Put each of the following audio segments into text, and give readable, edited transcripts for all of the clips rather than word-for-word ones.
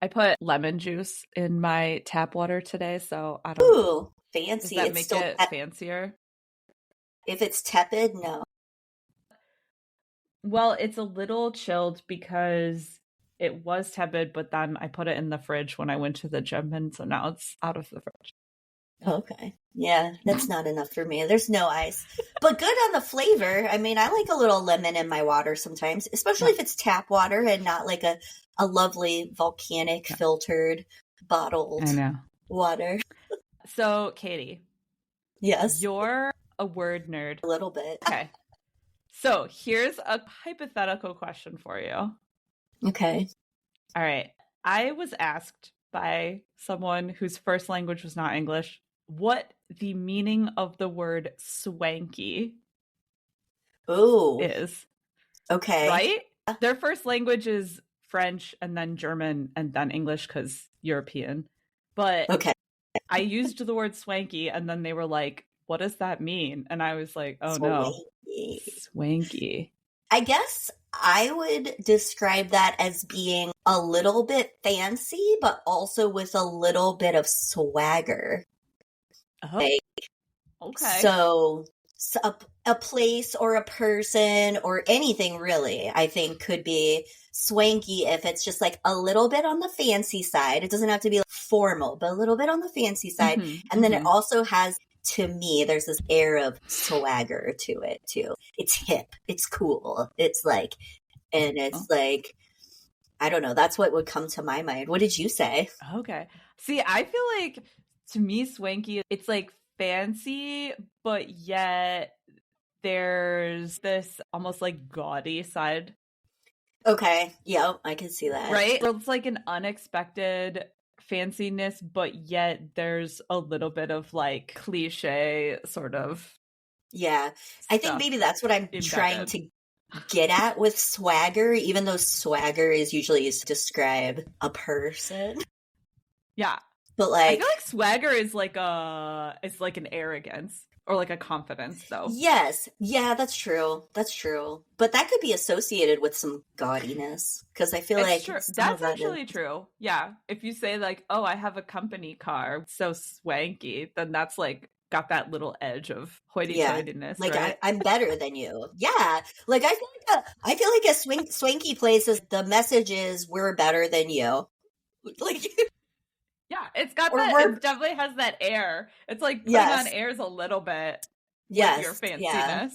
I put lemon juice in my tap water today, so I don't know. Ooh, Does fancy. that It's make still it fancier? if it's tepid, no. Well, it's a little chilled because it was tepid, but then I put it in the fridge when I went to the gym, and so now it's out of the fridge. Okay. Yeah, that's not enough for me. There's no ice. But good on the flavor. I mean, I like a little lemon in my water sometimes, especially Yeah, if it's tap water and not like a lovely volcanic yeah, filtered I bottled know. water. So, Katie, Yes, you're a word nerd. a little bit. Okay. So, here's a hypothetical question for you. Okay. All right. I was asked by someone whose first language was not English what the meaning of the word swanky Ooh, is, okay. right? Their first language is French and then German and then English because European. But Okay. I used the word swanky and then they were like, what does that mean? And I was like, oh no, Swanky. swanky. I guess I would describe that as being a little bit fancy, but also with a little bit of swagger. Oh, Like, okay. so a place or a person or anything really, I think could be swanky if it's just like a little bit on the fancy side. It doesn't have to be like formal, but a little bit on the fancy side. And then it also has, to me, there's this air of swagger to it too. It's hip. It's cool. It's like, and it's like, I don't know. That's what would come to my mind. What did you say? Okay. See, I feel like to me, swanky, it's like fancy, but yet there's this almost like gaudy side, Okay. Yep. I can see that. right? So it's like an unexpected fanciness, but yet there's a little bit of like cliche sort of Yeah. I think stuff maybe that's what I'm trying embedded. to get at with swagger, even though swagger is usually used to describe a person. Yeah. But I like, feel like swagger is like an arrogance or like a confidence though. yes, yeah, that's true. That's true. But that could be associated with some gaudiness because I feel It's like true. some of That's that is. actually true. Yeah. If you say like, "Oh, I have a company car, so swanky," then that's like got that little edge of Yeah, hoity-toityness, like right? I'm better than you. Yeah, like I feel like a swanky place is the message is we're better than you. Like Yeah, it's got or that. we're It definitely has that air. It's like putting on yes, airs a little bit with your yes, yeah, fanciness.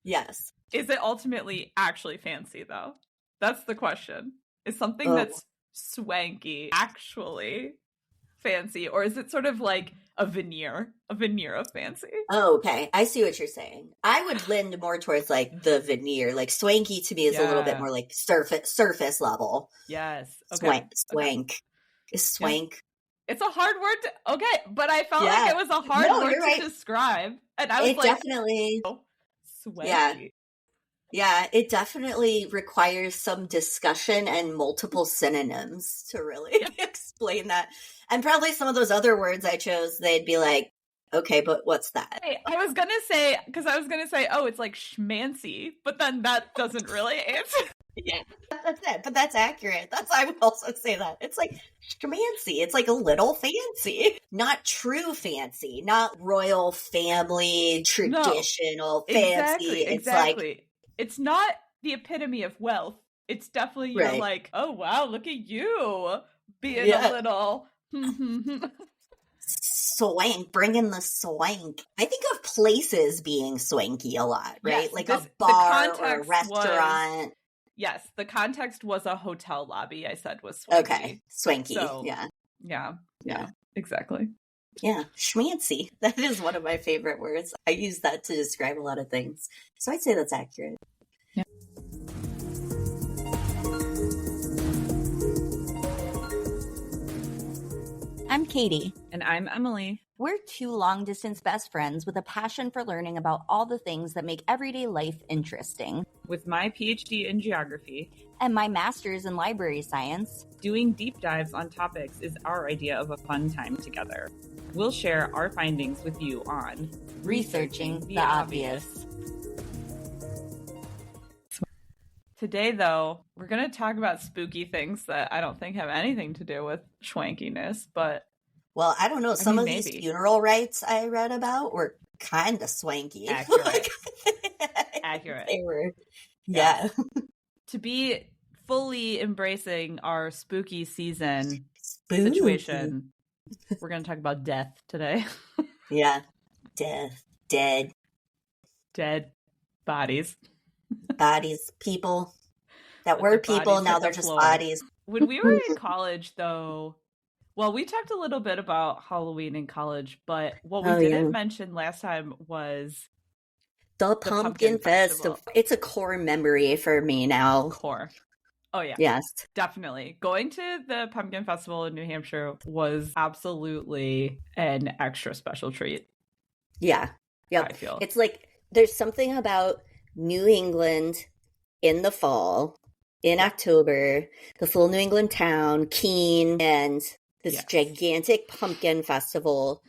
yes. Is it ultimately actually fancy though? That's the question. Is something Oh, that's swanky actually fancy, or is it sort of like a veneer of fancy? oh, okay. I see what you're saying. I would lend more towards like the veneer. Like swanky to me is a little bit Yeah. more like surface level. Yes. Okay. Swank, Okay. swank. Is Yeah. swank? It's a hard word to, okay, but I felt like Yeah. it was a hard No, word you're to right. describe. And I was It like, definitely, oh, yeah. swanky. Yeah, it definitely requires some discussion and multiple synonyms to really Yeah. explain that. And probably some of those other words I chose, they'd be like, okay, but what's that? Hey, I was gonna say, oh, it's like schmancy, but then that doesn't really answer. Yeah, that's it. But that's accurate. I would also say that. It's like schmancy. It's like a little fancy. Not true fancy. Not royal family, No, traditional fancy. It's like, exactly. It's not the epitome of wealth. It's definitely you're right. like, oh wow, look at you being a Yeah. little. Swank, bring in the swank. I think of places being swanky a lot, right? Yes, Like the a bar or a context restaurant. yes, the context was a hotel lobby. I said was swanky. Okay, swanky. So, yeah. Yeah, exactly. Yeah, schmancy. That is one of my favorite words. I use that to describe a lot of things. So I'd say that's accurate. Yeah. I'm Katie. And I'm Emily. We're two long-distance best friends with a passion for learning about all the things that make everyday life interesting. With my PhD in geography and my master's in library science, doing deep dives on topics is our idea of a fun time together. We'll share our findings with you on Researching the Obvious. Today, though, we're going to talk about spooky things that I don't think have anything to do with schwankiness, but Well, I don't know. Some of these maybe. funeral rites I read about were kind of swanky. Accurate. Accurate. They were, Yes. yeah. To be fully embracing our spooky season Spooky. situation, we're going to talk about death today. Yeah. Death. Dead. Dead bodies. Bodies. People that Let were the people, bodies now hit they're the just floor. bodies. When we were in college, though, well, we talked a little bit about Halloween in college, but what we didn't mention last time was the Pumpkin Festival. It's a core memory for me now. Core. Oh, yeah. Yes. Definitely. Going to the Pumpkin Festival in New Hampshire was absolutely an extra special treat. Yeah. Yep. I feel. It's like there's something about New England in the fall, in October, this little New England town, Keene, and this gigantic pumpkin festival.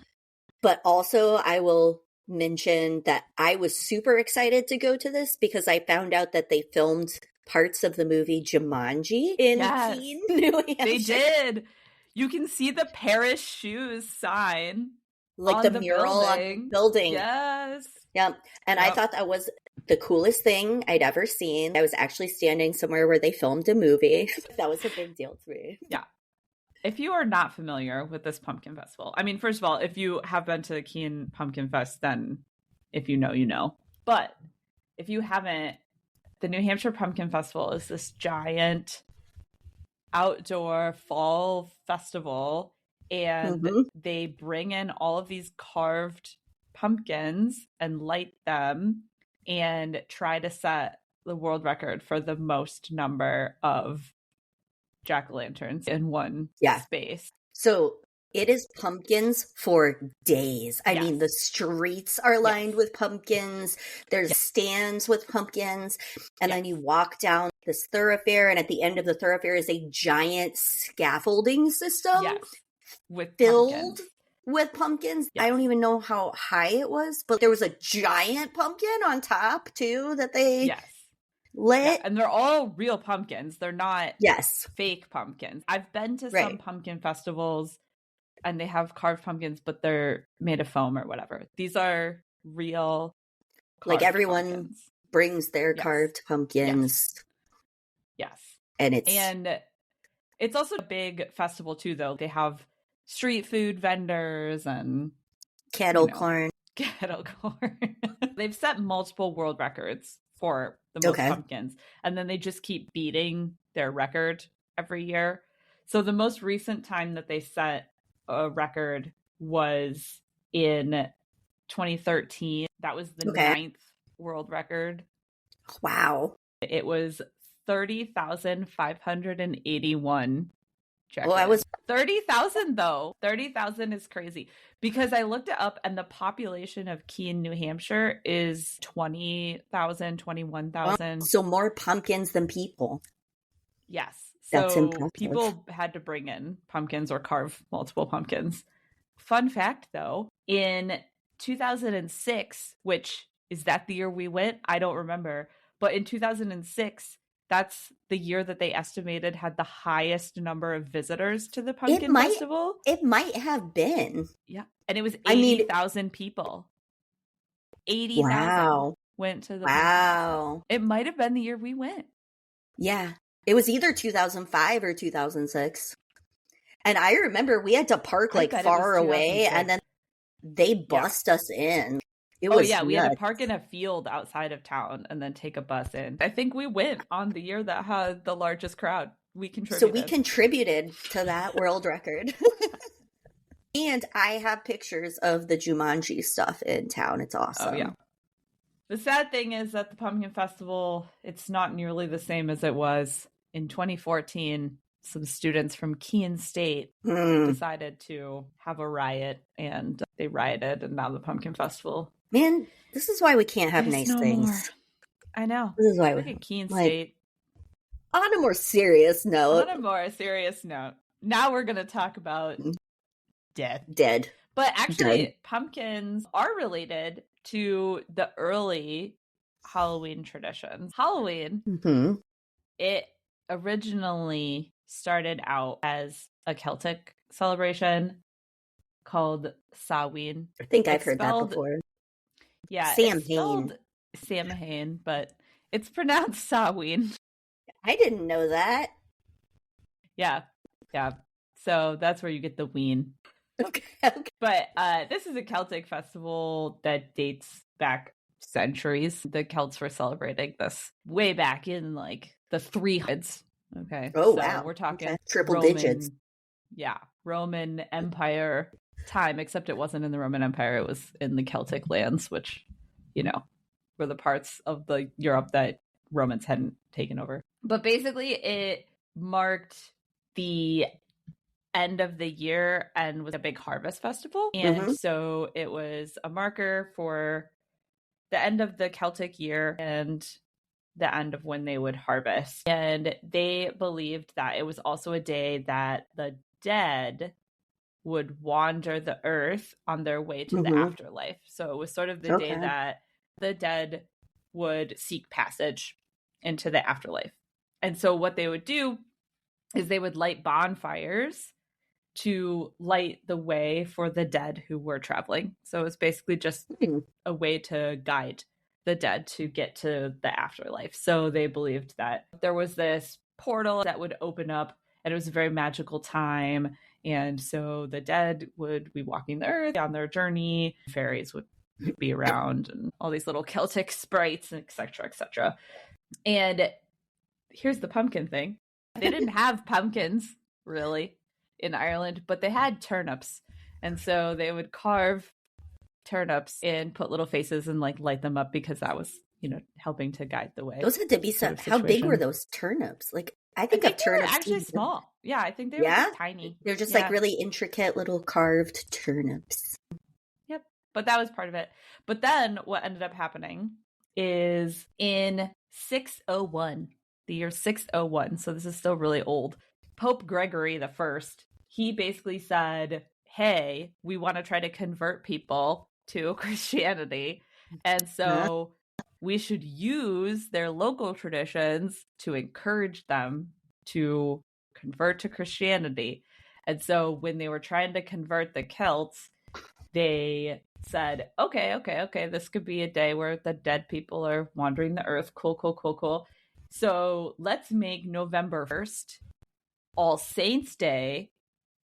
But also, I will mention that I was super excited to go to this because I found out that they filmed parts of the movie Jumanji in Keene, New Hampshire. They did. You can see the Paris Shoes sign. Like the mural on the building. Yes. Yeah. And I thought that was the coolest thing I'd ever seen. I was actually standing somewhere where they filmed a movie. That was a big deal to me. Yeah. If you are not familiar with this pumpkin festival, I mean, first of all, if you have been to the Keene Pumpkin Fest, then if you know, you know. But if you haven't, the New Hampshire Pumpkin Festival is this giant outdoor fall festival, and they bring in all of these carved pumpkins and light them and try to set the world record for the most number of jack-o'-lanterns in one space. So it is pumpkins for days. I mean, the streets are lined with pumpkins. There's stands with pumpkins. And then you walk down this thoroughfare, and at the end of the thoroughfare is a giant scaffolding system filled with pumpkins. I don't even know how high it was, but there was a giant pumpkin on top, too, that they lit. Yeah, and they're all real pumpkins. They're not fake pumpkins. I've been to some pumpkin festivals and they have carved pumpkins, but they're made of foam or whatever. These are real. Like everyone brings their carved pumpkins. Yes. And it's also a big festival too, though. They have street food vendors and kettle corn. They've set multiple world records for the most pumpkins, and then they just keep beating their record every year. So the most recent time that they set a record was in 2013. That was the 9th world record. Wow. It was 30,581 jack-o'-lanterns. Well, I was 30,000 though. 30,000 is crazy because I looked it up, and the population of Keene, New Hampshire is 20,000, 21,000. So more pumpkins than people. Yes. That's so impressive. People had to bring in pumpkins or carve multiple pumpkins. Fun fact though, in 2006, which is that the year we went? I don't remember. But in 2006, that's the year that they estimated had the highest number of visitors to the Pumpkin Festival. It might have been. Yeah. And it was 80,000 people. 80,000 went to the Pumpkin Festival. It might have been the year we went. Yeah. It was either 2005 or 2006. And I remember we had to park like far away, and then they bussed us in. We had to park in a field outside of town and then take a bus in. I think we went on the year that had the largest crowd. We contributed. So we contributed to that world record. And I have pictures of the Jumanji stuff in town. It's awesome. Oh, yeah. The sad thing is that the Pumpkin Festival, it's not nearly the same as it was in 2014. Some students from Keene State decided to have a riot, and they rioted, and now the Pumpkin Festival. Man, this is why we can't have nice things. More. I know. This is why we at Keene State. On a more serious note. Now we're going to talk about death. Dead. But actually, pumpkins are related to the early Halloween traditions. Halloween it originally started out as a Celtic celebration called Samhain. I think I've It's heard that spelled- before. Yeah, Samhain. it's spelled Samhain, but it's pronounced Samhain. I didn't know that. Yeah. So that's where you get the ween. Okay. But this is a Celtic festival that dates back centuries. The Celts were celebrating this way back in like the 300s. Okay. Oh, so wow. We're talking Okay. Triple Roman, digits. Yeah. Roman Empire time, except it wasn't in the Roman Empire. It was in the Celtic lands, which, were the parts of the Europe that Romans hadn't taken over. But basically it marked the end of the year and was a big harvest festival. And so it was a marker for the end of the Celtic year and the end of when they would harvest. And they believed that it was also a day that the dead would wander the earth on their way to the afterlife. So it was sort of the day that the dead would seek passage into the afterlife. And so what they would do is they would light bonfires to light the way for the dead who were traveling. So it was basically just a way to guide the dead to get to the afterlife. So they believed that there was this portal that would open up, and it was a very magical time. And so the dead would be walking the earth on their journey. Fairies would be around and all these little Celtic sprites, et cetera, et cetera. And here's the pumpkin thing. They didn't have pumpkins, really, in Ireland, but they had turnips. And so they would carve turnips and put little faces and like light them up because that was, helping to guide the way. Those had to be some. How big were those turnips? Like, I think of turnips actually small. Yeah, I think they were just tiny. They're just like really intricate little carved turnips. Yep. But that was part of it. But then what ended up happening is in 601, the year 601, so this is still really old, Pope Gregory the First, he basically said, hey, we want to try to convert people to Christianity. And so we should use their local traditions to encourage them to convert to Christianity. And so when they were trying to convert the Celts, they said, okay, this could be a day where the dead people are wandering the earth. Cool. So let's make November 1st All Saints Day,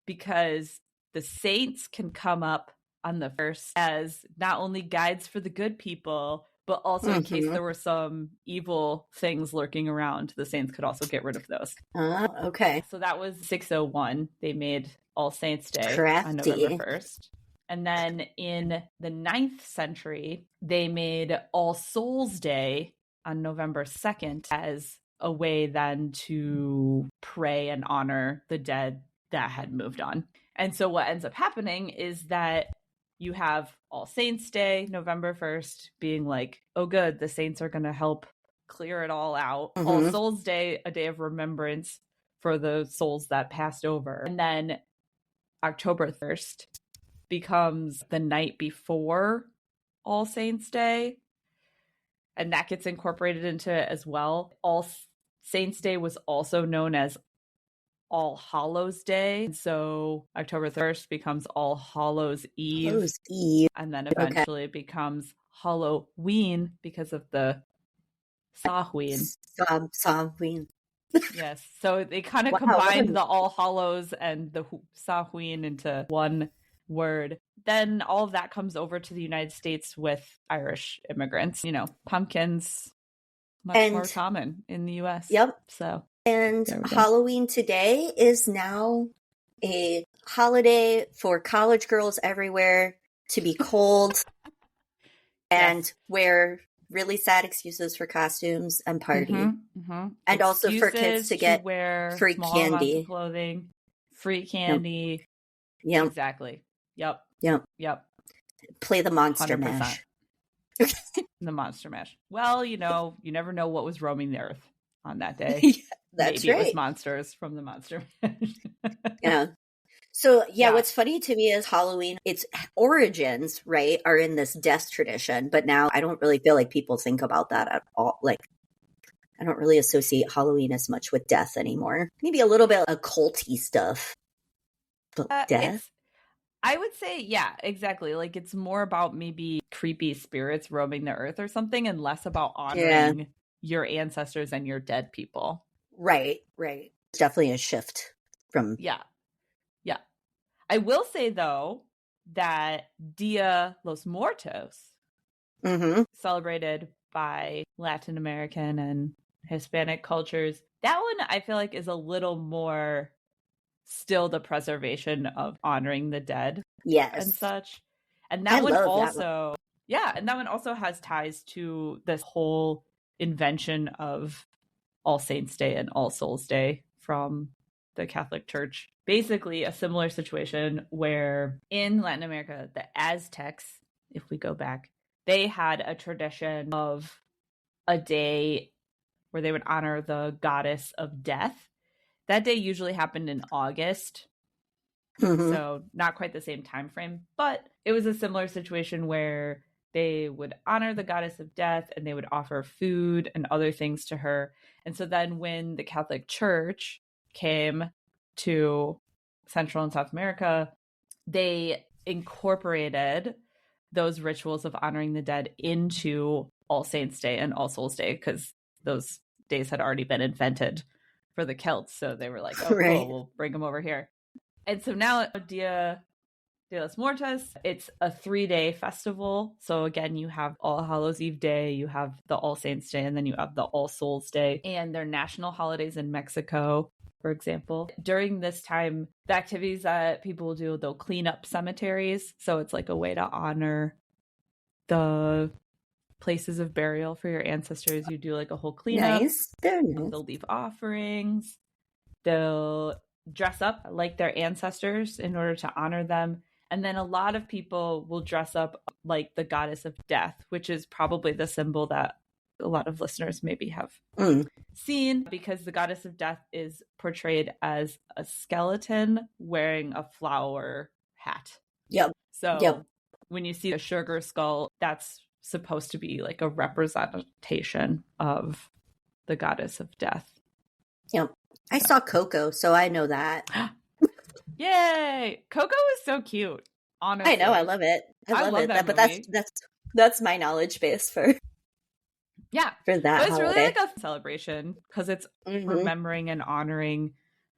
because the saints can come up on the 1st as not only guides for the good people, but also in case there were some evil things lurking around, the saints could also get rid of those. Okay. So that was 601. They made All Saints Day Crafty. on November 1st. And then in the 9th century, they made All Souls Day on November 2nd as a way then to pray and honor the dead that had moved on. And so what ends up happening is that you have All Saints Day, November 1st, being like, oh, good, the saints are going to help clear it all out. All Souls Day, a day of remembrance for the souls that passed over. And then October 1st becomes the night before All Saints Day. And that gets incorporated into it as well. All Saints Day was also known as All Hallows Day. So October 1st becomes All Hallows Eve. And then eventually it becomes Halloween because of the Samhain. Samhain. Yes. So they kind of combined the All Hallows and the Samhain into one word. Then all of that comes over to the United States with Irish immigrants. Pumpkins much more common in the US. Yep. So and Halloween today is now a holiday for college girls everywhere to be cold and wear really sad excuses for costumes and party. And excuses also for kids to get wear free candy. Clothing, free candy. Yep. Exactly. Yep. Play the Monster 100%. Mash. The Monster Mash. Well, you never know what was roaming the earth on that day. That's Maybe right. It was monsters from the Monster Mash. So, what's funny to me is Halloween, its origins, right, are in this death tradition. But now I don't really feel like people think about that at all. Like, I don't really associate Halloween as much with death anymore. Maybe a little bit occulty stuff. But death? I would say, yeah, exactly. Like it's more about maybe creepy spirits roaming the earth or something and less about honoring your ancestors and your dead people. Right. It's definitely a shift from... Yeah. I will say, though, that Dia los Muertos, celebrated by Latin American and Hispanic cultures, that one I feel like is a little more still the preservation of honoring the dead and such. And that one also, and that one also has ties to this whole invention of All Saints Day and All Souls Day from the Catholic Church. Basically a similar situation where in Latin America, the Aztecs, if we go back, they had a tradition of a day where they would honor the goddess of death. That day usually happened in August. So not quite the same time frame, but it was a similar situation where they would honor the goddess of death and they would offer food and other things to her. And so then when the Catholic Church came to Central and South America, they incorporated those rituals of honoring the dead into All Saints Day and All Souls Day because those days had already been invented for the Celts. So they were like, oh, cool, we'll bring them over here. And so now Dia de los Muertos, it's a 3-day festival. So again, you have All Hallows Eve Day, you have the All Saints Day, and then you have the All Souls Day. And they're national holidays in Mexico, for example. During this time, the activities that people will do, they'll clean up cemeteries. So it's like a way to honor the places of burial for your ancestors. You do like a whole cleanup. Very nice. They'll leave offerings. They'll dress up like their ancestors in order to honor them. And then a lot of people will dress up like the goddess of death, which is probably the symbol that a lot of listeners maybe have seen, because the goddess of death is portrayed as a skeleton wearing a flower hat. So when you see a sugar skull, that's supposed to be like a representation of the goddess of death. I saw Coco, so I know that. Yay! Coco is so cute. Honestly, I know, I love it. I love it. that But movie. that's my knowledge base for that. But it's holiday. Really like a celebration because it's remembering and honoring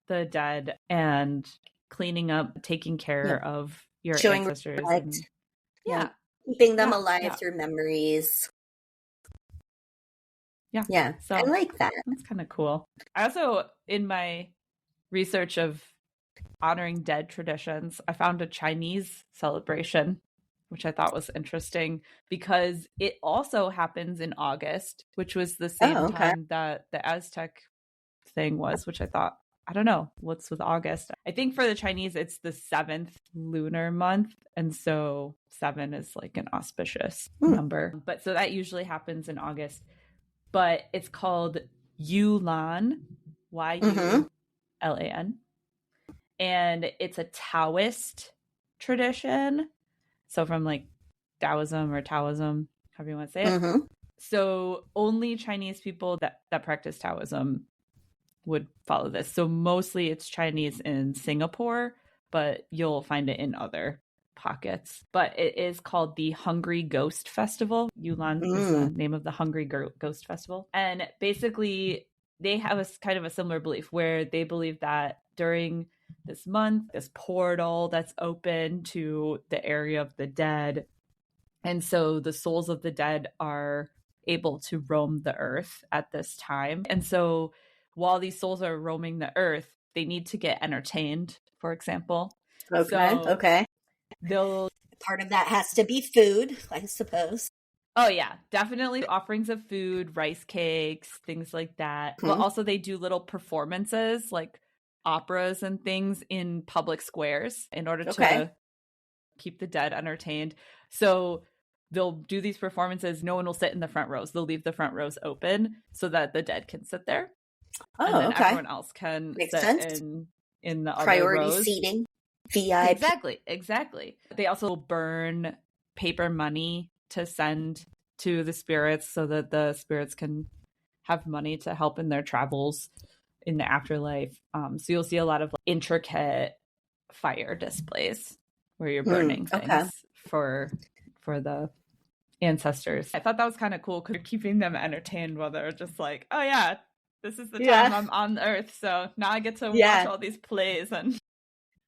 the dead and cleaning up, taking care of your ancestors. And, keeping them alive through memories. So I like that. That's kind of cool. I also, in my research of honoring dead traditions, I found a Chinese celebration, which I thought was interesting because it also happens in August, which was the same time that the Aztec thing was, which I thought, I don't know, what's with August? I think for the Chinese, it's the 7th lunar month. And so 7 is like an auspicious number. But so that usually happens in August. But it's called Yulan, Yulan. And it's a Taoist tradition. So from like Taoism, however you want to say it. So only Chinese people that practice Taoism would follow this. So mostly it's Chinese in Singapore, but you'll find it in other pockets. But it is called the Hungry Ghost Festival. Yulan is the name of the Hungry Ghost Festival. And basically they have a kind of a similar belief where they believe that during this month, this portal that's open to the area of the dead. And so the souls of the dead are able to roam the earth at this time. And so while these souls are roaming the earth, they need to get entertained, for example. Okay. They'll part of that has to be food, I suppose. Oh yeah, definitely offerings of food, rice cakes, things like that. But also they do little performances like operas and things in public squares in order to keep the dead entertained. So they'll do these performances. No one will sit in the front rows. They'll leave the front rows open so that the dead can sit there. And then everyone else can sit in the priority other rows. Seating. VIP. Exactly. They also burn paper money to send to the spirits so that the spirits can have money to help in their travels in the afterlife. So you'll see a lot of intricate fire displays where you're burning things for the ancestors. I thought that was kind of cool because you're keeping them entertained while they're just like, oh yeah, this is the time I'm on Earth, so now I get to watch all these plays and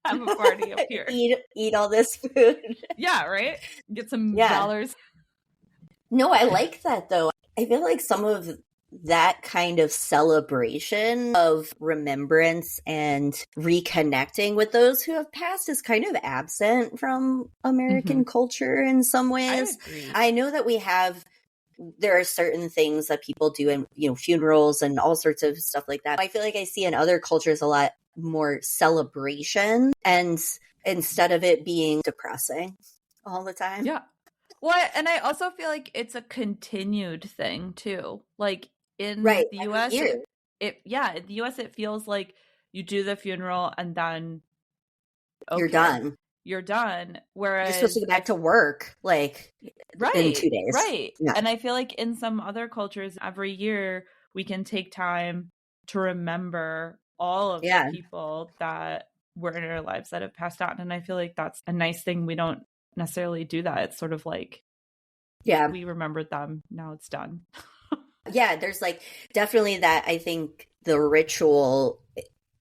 have a party up here. Eat all this food. Yeah, right? Get some dollars. No, I like that though. I feel like some of that kind of celebration of remembrance and reconnecting with those who have passed is kind of absent from American culture in some ways. I know that there are certain things that people do in, funerals and all sorts of stuff like that. I feel like I see in other cultures a lot more celebration, and instead of it being depressing all the time. Yeah. Well, and I also feel like it's a continued thing too. Like in the US, in the US, it feels like you do the funeral and then you're done. Whereas you're supposed to go back to work in 2 days. Right. Yeah. And I feel like in some other cultures, every year we can take time to remember all of the people that were in our lives that have passed on. And I feel like that's a nice thing. We don't necessarily do that. It's sort of like, we remembered them, now it's done. There's definitely that. I think the ritual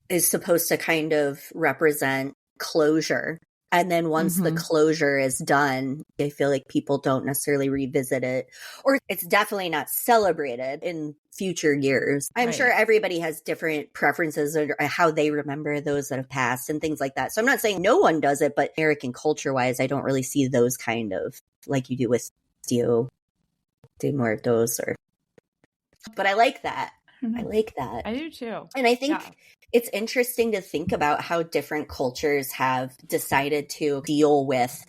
is supposed to kind of represent closure. And then once the closure is done, I feel like people don't necessarily revisit it, or it's definitely not celebrated in future years. I'm sure everybody has different preferences or how they remember those that have passed and things like that. So I'm not saying no one does it, but American culture wise, I don't really see those kind of like you do with Dia de Muertos but I like that. I like that. I do too. And I think it's interesting to think about how different cultures have decided to deal with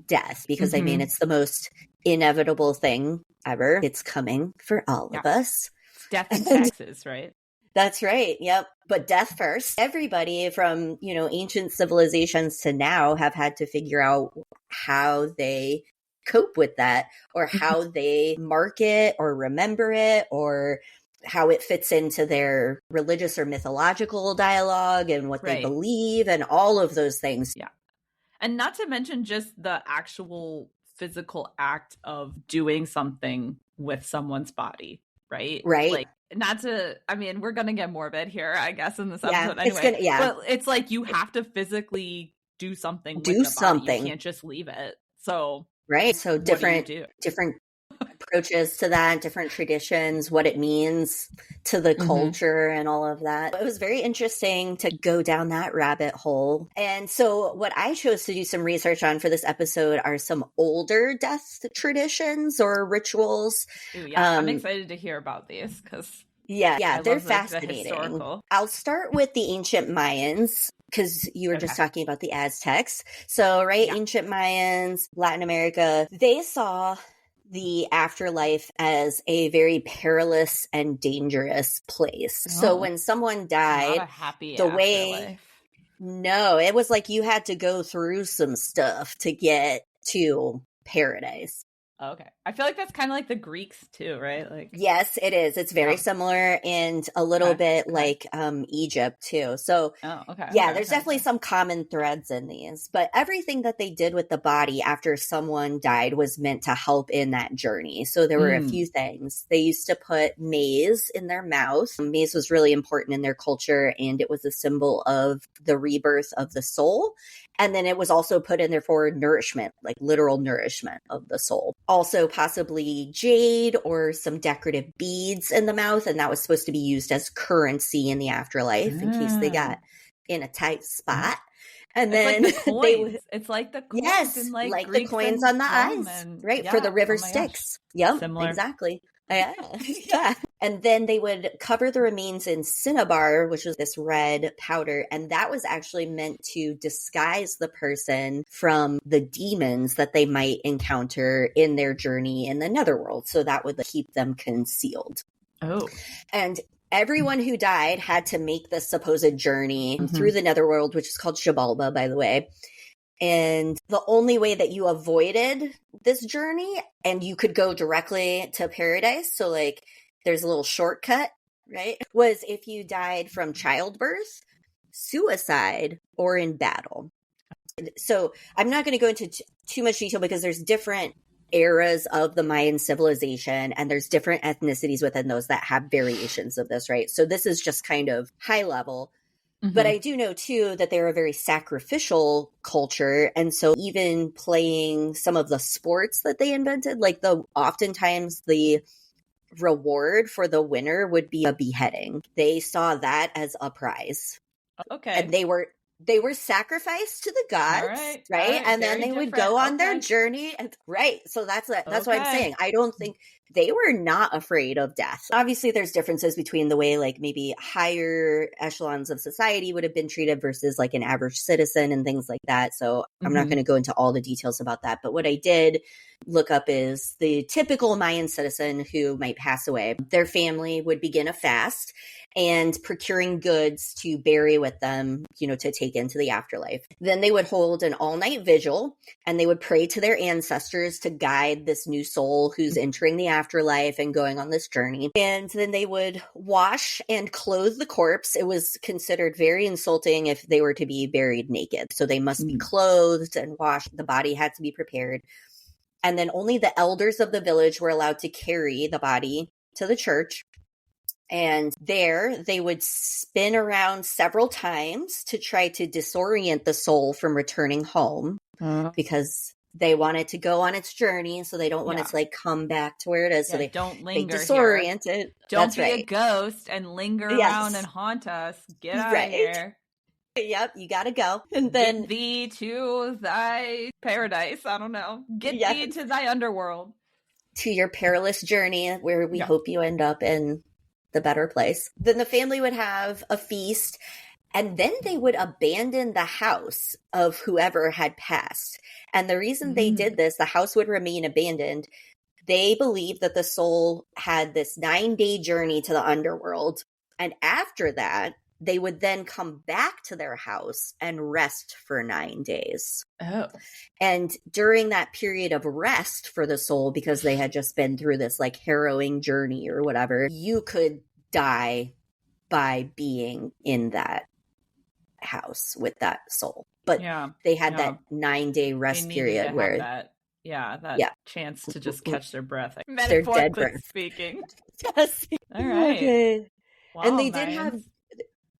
death because, I mean, it's the most inevitable thing ever. It's coming for all of us. Death and taxes, right? That's right. Yep. But death first. Everybody from, ancient civilizations to now have had to figure out how they cope with that or how they mark it or remember it or how it fits into their religious or mythological dialogue and what they believe and all of those things. Yeah. And not to mention just the actual physical act of doing something with someone's body, right? Right. Like, not to, I mean, we're going to get morbid here, I guess, in this episode anyway. But it's like you have to physically do something with the body. You can't just leave it. So so different approaches to that, different traditions, what it means to the culture and all of that. It was very interesting to go down that rabbit hole. And so what I chose to do some research on for this episode are some older death traditions or rituals. Ooh, I'm excited to hear about these because they're fascinating. I'll start with the ancient Mayans because you were just talking about the Aztecs. So, ancient Mayans, Latin America, they saw the afterlife as a very perilous and dangerous place. So when someone died, not a happy afterlife. No, it was like you had to go through some stuff to get to paradise. Okay. I feel like that's kind of like the Greeks too, right? Like, yes, it is. It's very similar and a little bit like Egypt too. So there's definitely some common threads in these, but everything that they did with the body after someone died was meant to help in that journey. So there were a few things. They used to put maize in their mouth. Maize was really important in their culture and it was a symbol of the rebirth of the soul. And then it was also put in there for nourishment, like literal nourishment of the soul. Also possibly jade or some decorative beads in the mouth. And that was supposed to be used as currency in the afterlife in case they got in a tight spot. And then it's like the coins. It's like the coins in like Greek the coins on the eyes, for the river Styx. Yep, similar. Exactly. Yeah. And then they would cover the remains in cinnabar, which was this red powder. And that was actually meant to disguise the person from the demons that they might encounter in their journey in the netherworld. So that would keep them concealed. Oh. And everyone who died had to make this supposed journey through the netherworld, which is called Xibalba, by the way. And the only way that you avoided this journey and you could go directly to paradise, so like there's a little shortcut, right? Was if you died from childbirth, suicide, or in battle. So I'm not going to go into too much detail because there's different eras of the Mayan civilization and there's different ethnicities within those that have variations of this, right? So this is just kind of high level. But I do know too that they're a very sacrificial culture. And so even playing some of the sports that they invented, like oftentimes the reward for the winner would be a beheading. They saw that as a prize. Okay. And they were sacrificed to the gods, right? And then they would go on their journey. Right. So that's what I'm saying. I don't think they were not afraid of death. Obviously, there's differences between the way like maybe higher echelons of society would have been treated versus like an average citizen and things like that. So I'm not going to go into all the details about that. But what I did look up is the typical Mayan citizen who might pass away. Their family would begin a fast and procuring goods to bury with them, to take into the afterlife. Then they would hold an all-night vigil and they would pray to their ancestors to guide this new soul who's entering the afterlife and going on this journey. And then they would wash and clothe the corpse. It was considered very insulting if they were to be buried naked. So they must be clothed and washed. The body had to be prepared. And then only the elders of the village were allowed to carry the body to the church. And there they would spin around several times to try to disorient the soul from returning home because they want it to go on its journey. So they don't want it to like come back to where it is. So they don't linger. They disorient it. Don't be a ghost and linger around and haunt us. Get out of here. Yep, you gotta go. And then get thee to thy paradise. I don't know. Get thee to thy underworld. To your perilous journey where we hope you end up in the better place. Then the family would have a feast and then they would abandon the house of whoever had passed. And the reason they did this, the house would remain abandoned. They believed that the soul had this 9-day journey to the underworld. And after that, they would then come back to their house and rest for 9 days. Oh. And during that period of rest for the soul, because they had just been through this like harrowing journey or whatever, you could die by being in that house with that soul. But they had that 9-day rest period where that chance to just catch their breath. Their dead breath. Speaking. Yes. All right. Okay. Wow, and they did have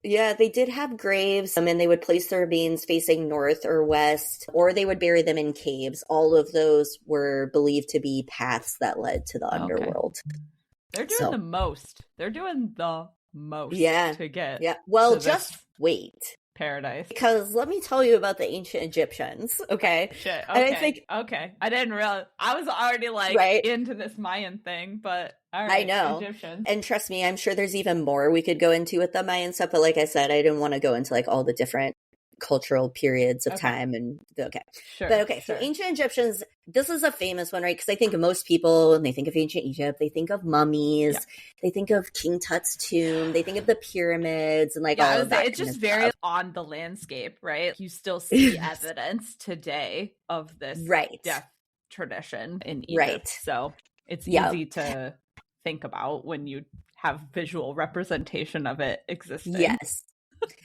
they did have graves, and they would place their remains facing north or west, or they would bury them in caves. All of those were believed to be paths that led to the underworld. They're doing the most. They're doing the most to get. Yeah. Well, just wait. Paradise. Because let me tell you about the ancient Egyptians, okay? Shit. Okay. And I think, I didn't realize. I was already into this Mayan thing, but all right, I know. Egyptians. And trust me, I'm sure there's even more we could go into with the Mayan stuff, but like I said, I didn't want to go into like all the different cultural periods of time and so ancient Egyptians, this is a famous one, right? Because I think most people, when they think of ancient Egypt, they think of mummies, they think of King Tut's tomb, they think of the pyramids and like all of that. It's just very on the landscape, right? You still see evidence today of this death tradition in Egypt, so it's easy to think about when you have visual representation of it existing. Yes.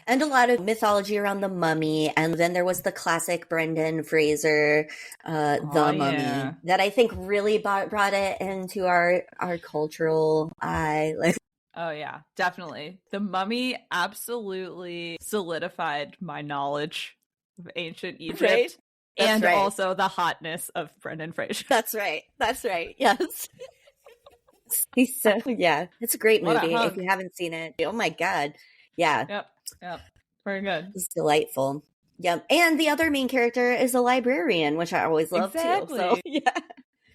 And a lot of mythology around the mummy. And then there was the classic Brendan Fraser, The Mummy, that I think really brought it into our cultural eye. Like, oh, yeah, definitely. The Mummy absolutely solidified my knowledge of ancient Egypt. Right? And also the hotness of Brendan Fraser. That's right. Yes. It's a great movie. If you haven't seen it, oh my God. Yeah. Yep. Very good. It's delightful. Yep. And the other main character is a librarian, which I always love too. So,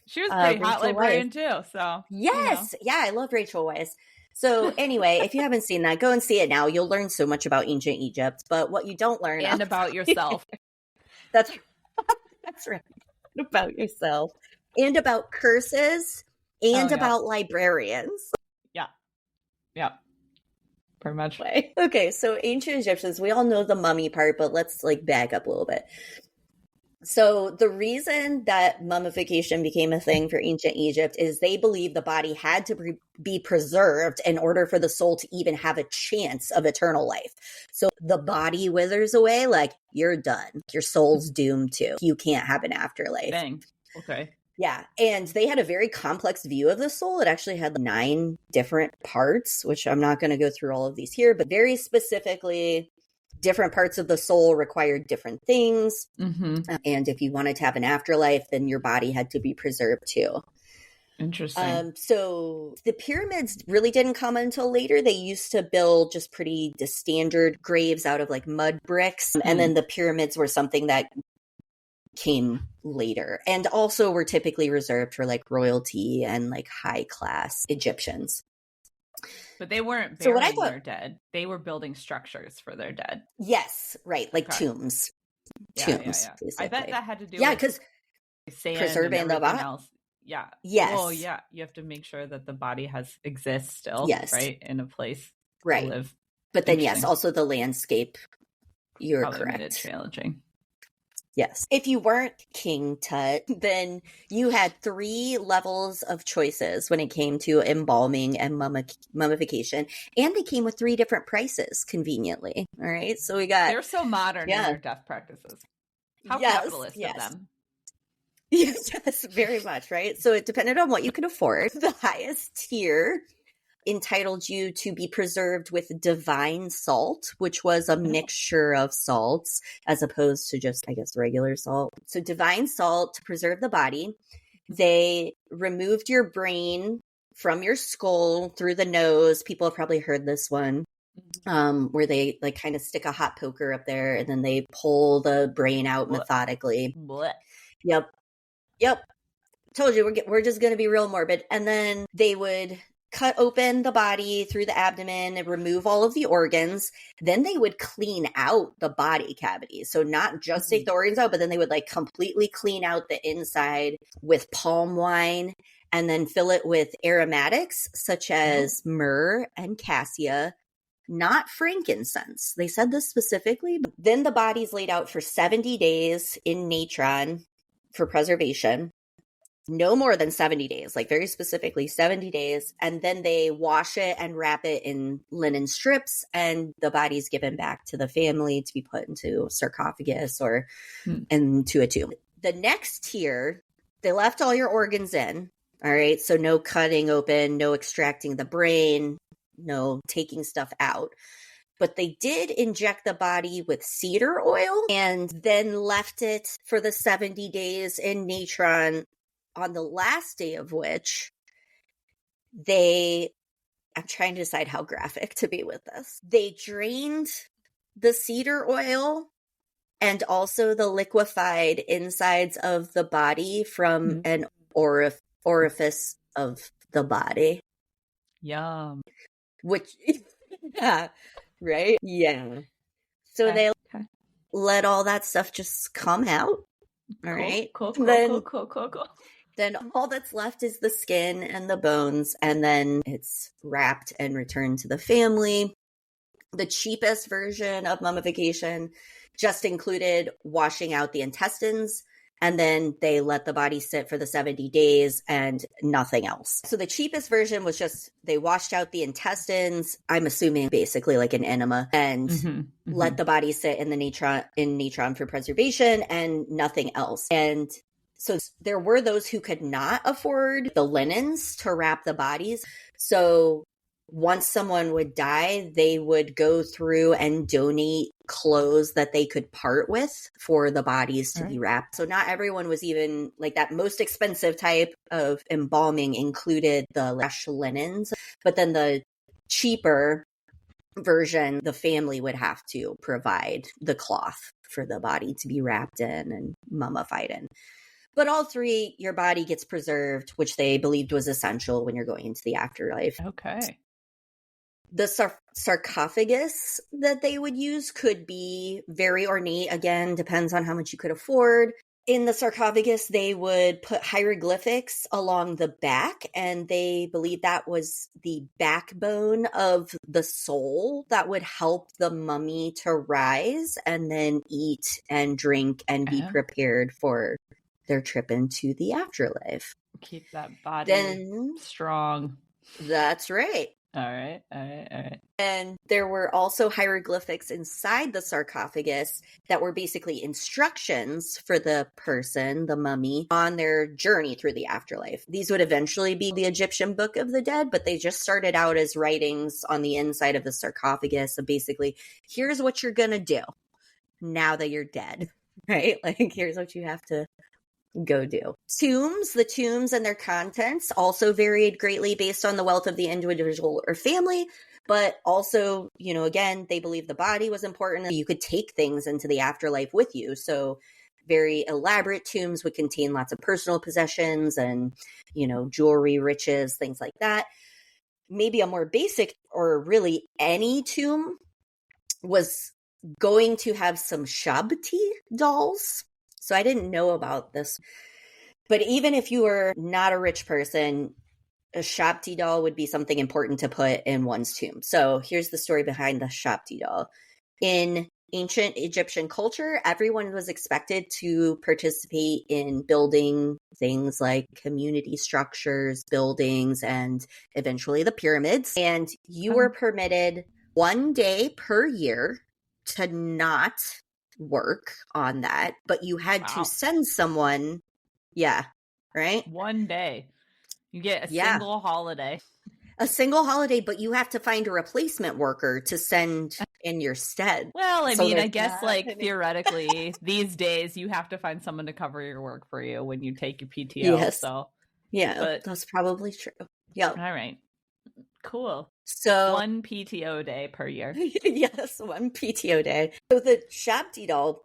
she was pretty hot librarian too. So yes. Yeah, I love Rachel Weisz. So anyway, if you haven't seen that, go and see it now. You'll learn so much about ancient Egypt. But what you don't learn and about yourself. That's right. About yourself. And about curses and about librarians. Yeah. Pretty much. Okay, so ancient Egyptians, we all know the mummy part, but let's like back up a little bit. So the reason that mummification became a thing for ancient Egypt is they believed the body had to be preserved in order for the soul to even have a chance of eternal life. So the body withers away, like you're done. Your soul's doomed to. You can't have an afterlife. Dang. Okay. Yeah. And they had a very complex view of the soul. It actually had 9 different parts, which I'm not going to go through all of these here, but very specifically, different parts of the soul required different things. Mm-hmm. And if you wanted to have an afterlife, then your body had to be preserved too. Interesting. So the pyramids really didn't come until later. They used to build just pretty standard graves out of like mud bricks. And then the pyramids were something that came later and also were typically reserved for like royalty and like high class Egyptians. But they weren't burying their dead. They were building structures for their dead. Yes, right. Like tombs. Tombs. Yeah. I bet that had to do because sand preserving and the everything body. Else. Yeah. Yes. Well, yeah. You have to make sure that the body exists still, right? In a place to live. But then, yes, also the landscape. You're probably correct. Made it challenging. Yes. If you weren't King Tut, then you had 3 levels of choices when it came to embalming and mummification. And they came with 3 different prices, conveniently. All right. So we got... They're so modern in their death practices. How capitalist of them. Yes, very much, right? So it depended on what you could afford. The highest tier entitled you to be preserved with divine salt, which was a mixture of salts as opposed to just, I guess, regular salt. So divine salt to preserve the body. They removed your brain from your skull through the nose. People have probably heard this one, where they like kind of stick a hot poker up there and then they pull the brain out methodically. Yep. Told you, we're just going to be real morbid. And then they would cut open the body through the abdomen and remove all of the organs. Then they would clean out the body cavity. So not just take the organs out, but then they would like completely clean out the inside with palm wine and then fill it with aromatics such as myrrh and cassia, not frankincense. They said this specifically. Then the body's laid out for 70 days in natron for preservation. No more than 70 days, like very specifically 70 days. And then they wash it and wrap it in linen strips, and the body's given back to the family to be put into a sarcophagus or into a tomb. The next tier, they left all your organs in. All right. So no cutting open, no extracting the brain, no taking stuff out. But they did inject the body with cedar oil and then left it for the 70 days in natron, on the last day of which I'm trying to decide how graphic to be with this. They drained the cedar oil and also the liquefied insides of the body from an orifice of the body. Yum. Which, yeah, right? Yeah. So they let all that stuff just come out. All right. Cool. Then all that's left is the skin and the bones, and then it's wrapped and returned to the family. The cheapest version of mummification just included washing out the intestines, and then they let the body sit for the 70 days and nothing else. So the cheapest version was just they washed out the intestines, I'm assuming basically like an enema, and let the body sit in the natron for preservation and nothing else. And so there were those who could not afford the linens to wrap the bodies. So once someone would die, they would go through and donate clothes that they could part with for the bodies to be wrapped. So not everyone was even like that. Most expensive type of embalming included the fresh linens, but then the cheaper version, the family would have to provide the cloth for the body to be wrapped in and mummified in. But all 3, your body gets preserved, which they believed was essential when you're going into the afterlife. Okay. The sarcophagus that they would use could be very ornate. Again, depends on how much you could afford. In the sarcophagus, they would put hieroglyphics along the back, and they believed that was the backbone of the soul that would help the mummy to rise and then eat and drink and be prepared for their trip into the afterlife. Keep that body strong. That's right. All right. And there were also hieroglyphics inside the sarcophagus that were basically instructions for the person, the mummy, on their journey through the afterlife. These would eventually be the Egyptian Book of the Dead, but they just started out as writings on the inside of the sarcophagus. So basically, here's what you're going to do now that you're dead, right? Like, here's what you have to go do. The tombs and their contents also varied greatly based on the wealth of the individual or family, but also, again, they believed the body was important. You could take things into the afterlife with you. So very elaborate tombs would contain lots of personal possessions and, jewelry, riches, things like that. Maybe a more basic, or really any tomb, was going to have some Shabti dolls. So I didn't know about this. But even if you were not a rich person, a Shabti doll would be something important to put in one's tomb. So here's the story behind the Shabti doll. In ancient Egyptian culture, everyone was expected to participate in building things like community structures, buildings, and eventually the pyramids. And you were permitted 1 day per year to not work on that, but you had to send someone. Yeah, right? 1 day. You get a single holiday. A single holiday, but you have to find a replacement worker to send in your stead. Well, I guess theoretically, these days you have to find someone to cover your work for you when you take your PTO. Yes. So yeah, but that's probably true. Yeah. All right. Cool. So 1 PTO day per year. Yes, 1 PTO day. So the Shabti doll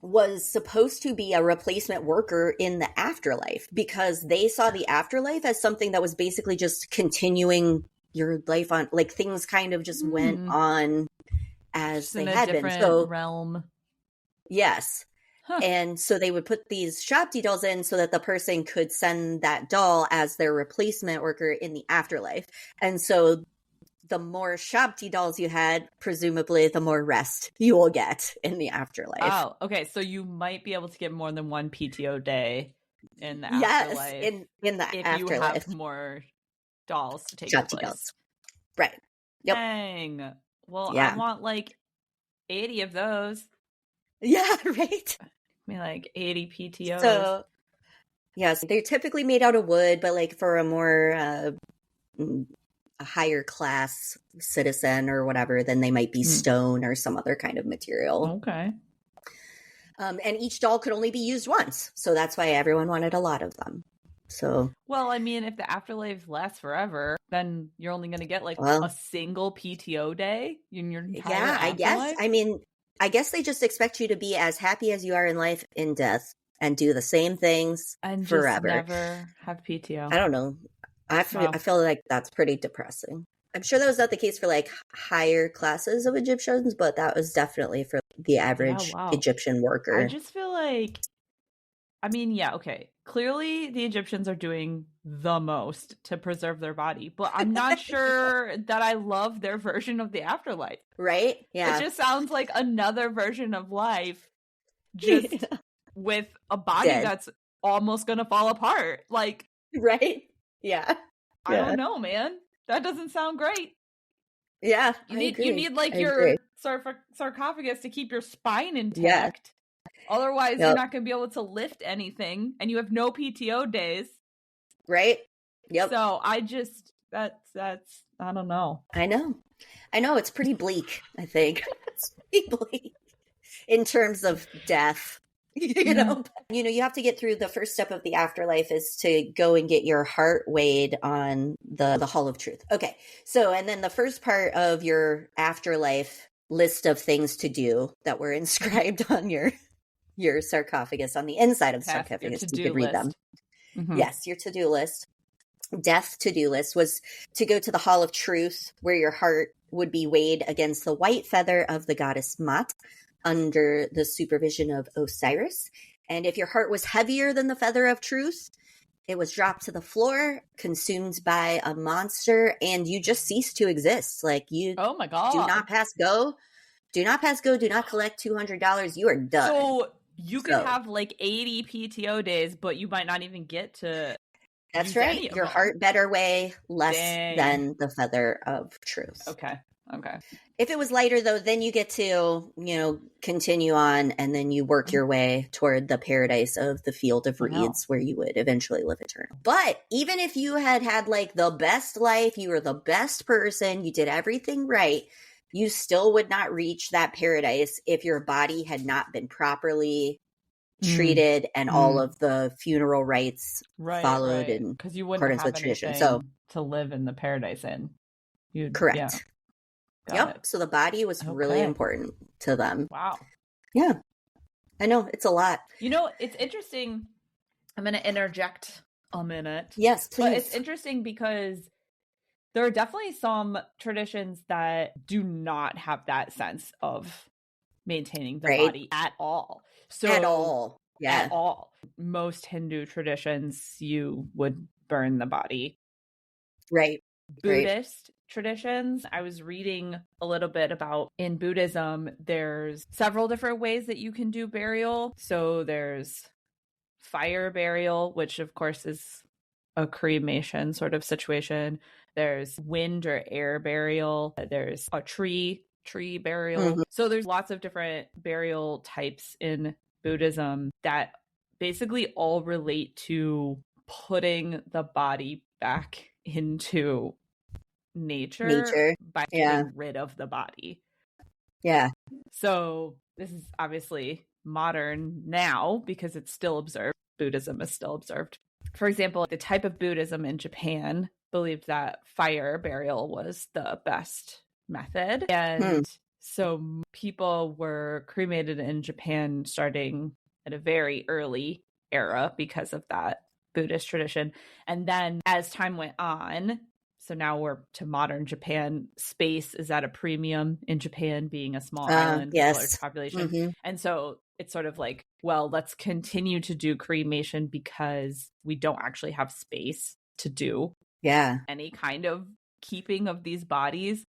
was supposed to be a replacement worker in the afterlife, because they saw the afterlife as something that was basically just continuing your life on, like things kind of just went on as just they in a had been. different So realm. Yes. And so they would put these Shabti dolls in so that the person could send that doll as their replacement worker in the afterlife. And so the more Shabti dolls you had, presumably the more rest you will get in the afterlife. Oh, okay. So you might be able to get more than 1 PTO day in the afterlife. Yes, in the if afterlife. you have more dolls to take your Shabti place. dolls. Right. Yep. Dang. Well, Yeah. I want 80 of those. Yeah, right. 80 PTOs. So, yes, they're typically made out of wood, but for a more a higher class citizen or whatever, then they might be stone or some other kind of material. Okay. And each doll could only be used once, so that's why everyone wanted a lot of them. So, well, if the afterlife lasts forever, then you're only going to get a single PTO day in your entire afterlife? guess. I guess they just expect you to be as happy as you are in life in death and do the same things and forever. Just never have PTO. I don't know. I feel like that's pretty depressing. I'm sure that was not the case for higher classes of Egyptians, but that was definitely for the average Egyptian worker. I just feel okay. Clearly the Egyptians are doing the most to preserve their body, but I'm not sure that I love their version of the afterlife. Right? Yeah. It just sounds like another version of life, just with a body that's almost going to fall apart. Right? Yeah. I don't know, man. That doesn't sound great. Yeah. You need your sarcophagus to keep your spine intact. Otherwise, you're not going to be able to lift anything, and you have no PTO days. Right? Yep. So that's I don't know. I know. It's pretty bleak, I think. It's pretty bleak in terms of death. You know, you have to get through the first step of the afterlife is to go and get your heart weighed on the Hall of Truth. Okay. So, and then the first part of your afterlife list of things to do that were inscribed on your sarcophagus, on the inside of the sarcophagus. You could read them. Mm-hmm. Yes, your to-do list. Death to-do list was to go to the Hall of Truth, where your heart would be weighed against the white feather of the goddess Mat, under the supervision of Osiris. And if your heart was heavier than the feather of truth, it was dropped to the floor, consumed by a monster, and you just ceased to exist. Like, you Oh my God. do not pass go. Do not pass go. Do not collect $200. You are done. So you could have like 80 PTO days, but you might not even get to. That's right. Your heart better weigh less than the feather of truth. Okay. If it was lighter, though, then you get to, continue on, and then you work your way toward the paradise of the field of reeds, where you would eventually live eternal. But even if you had like the best life, you were the best person, you did everything right, you still would not reach that paradise if your body had not been properly treated and all of the funeral rites followed in because you wouldn't accordance have with tradition. anything So to live in the paradise in. Correct. Yeah. Yep. So the body was really important to them. Wow. Yeah. I know. It's a lot. It's interesting. I'm going to interject a minute. Yes, please. But it's interesting because there are definitely some traditions that do not have that sense of maintaining the body at all. So at all. Yeah. At all. Most Hindu traditions, you would burn the body. Right. Buddhist traditions, I was reading a little bit about in Buddhism, there's several different ways that you can do burial. So there's fire burial, which of course is a cremation sort of situation. There's wind or air burial. There's a tree burial. Mm-hmm. So there's lots of different burial types in Buddhism that basically all relate to putting the body back into nature by getting rid of the body. Yeah. So this is obviously modern now because it's still observed. Buddhism is still observed. For example, the type of Buddhism in Japan believed that fire burial was the best method. And so people were cremated in Japan starting at a very early era because of that Buddhist tradition. And then as time went on, so now we're to modern Japan, space is at a premium in Japan, being a small island with a large population. Mm-hmm. And so it's sort of like, well, let's continue to do cremation because we don't actually have space to do any kind of keeping of these bodies.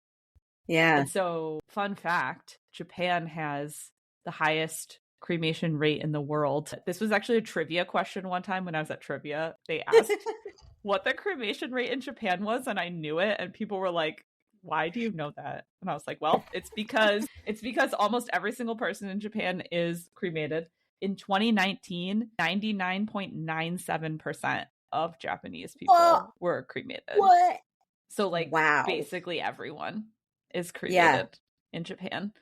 Yeah. And so, fun fact, Japan has the highest cremation rate in the world. This was actually a trivia question one time when I was at trivia. They asked what the cremation rate in Japan was, and I knew it, and people were like, why do you know that? And I was like, well, it's because almost every single person in Japan is cremated. In 2019, 99.97% of Japanese people were cremated. What? So basically everyone is cremated in Japan.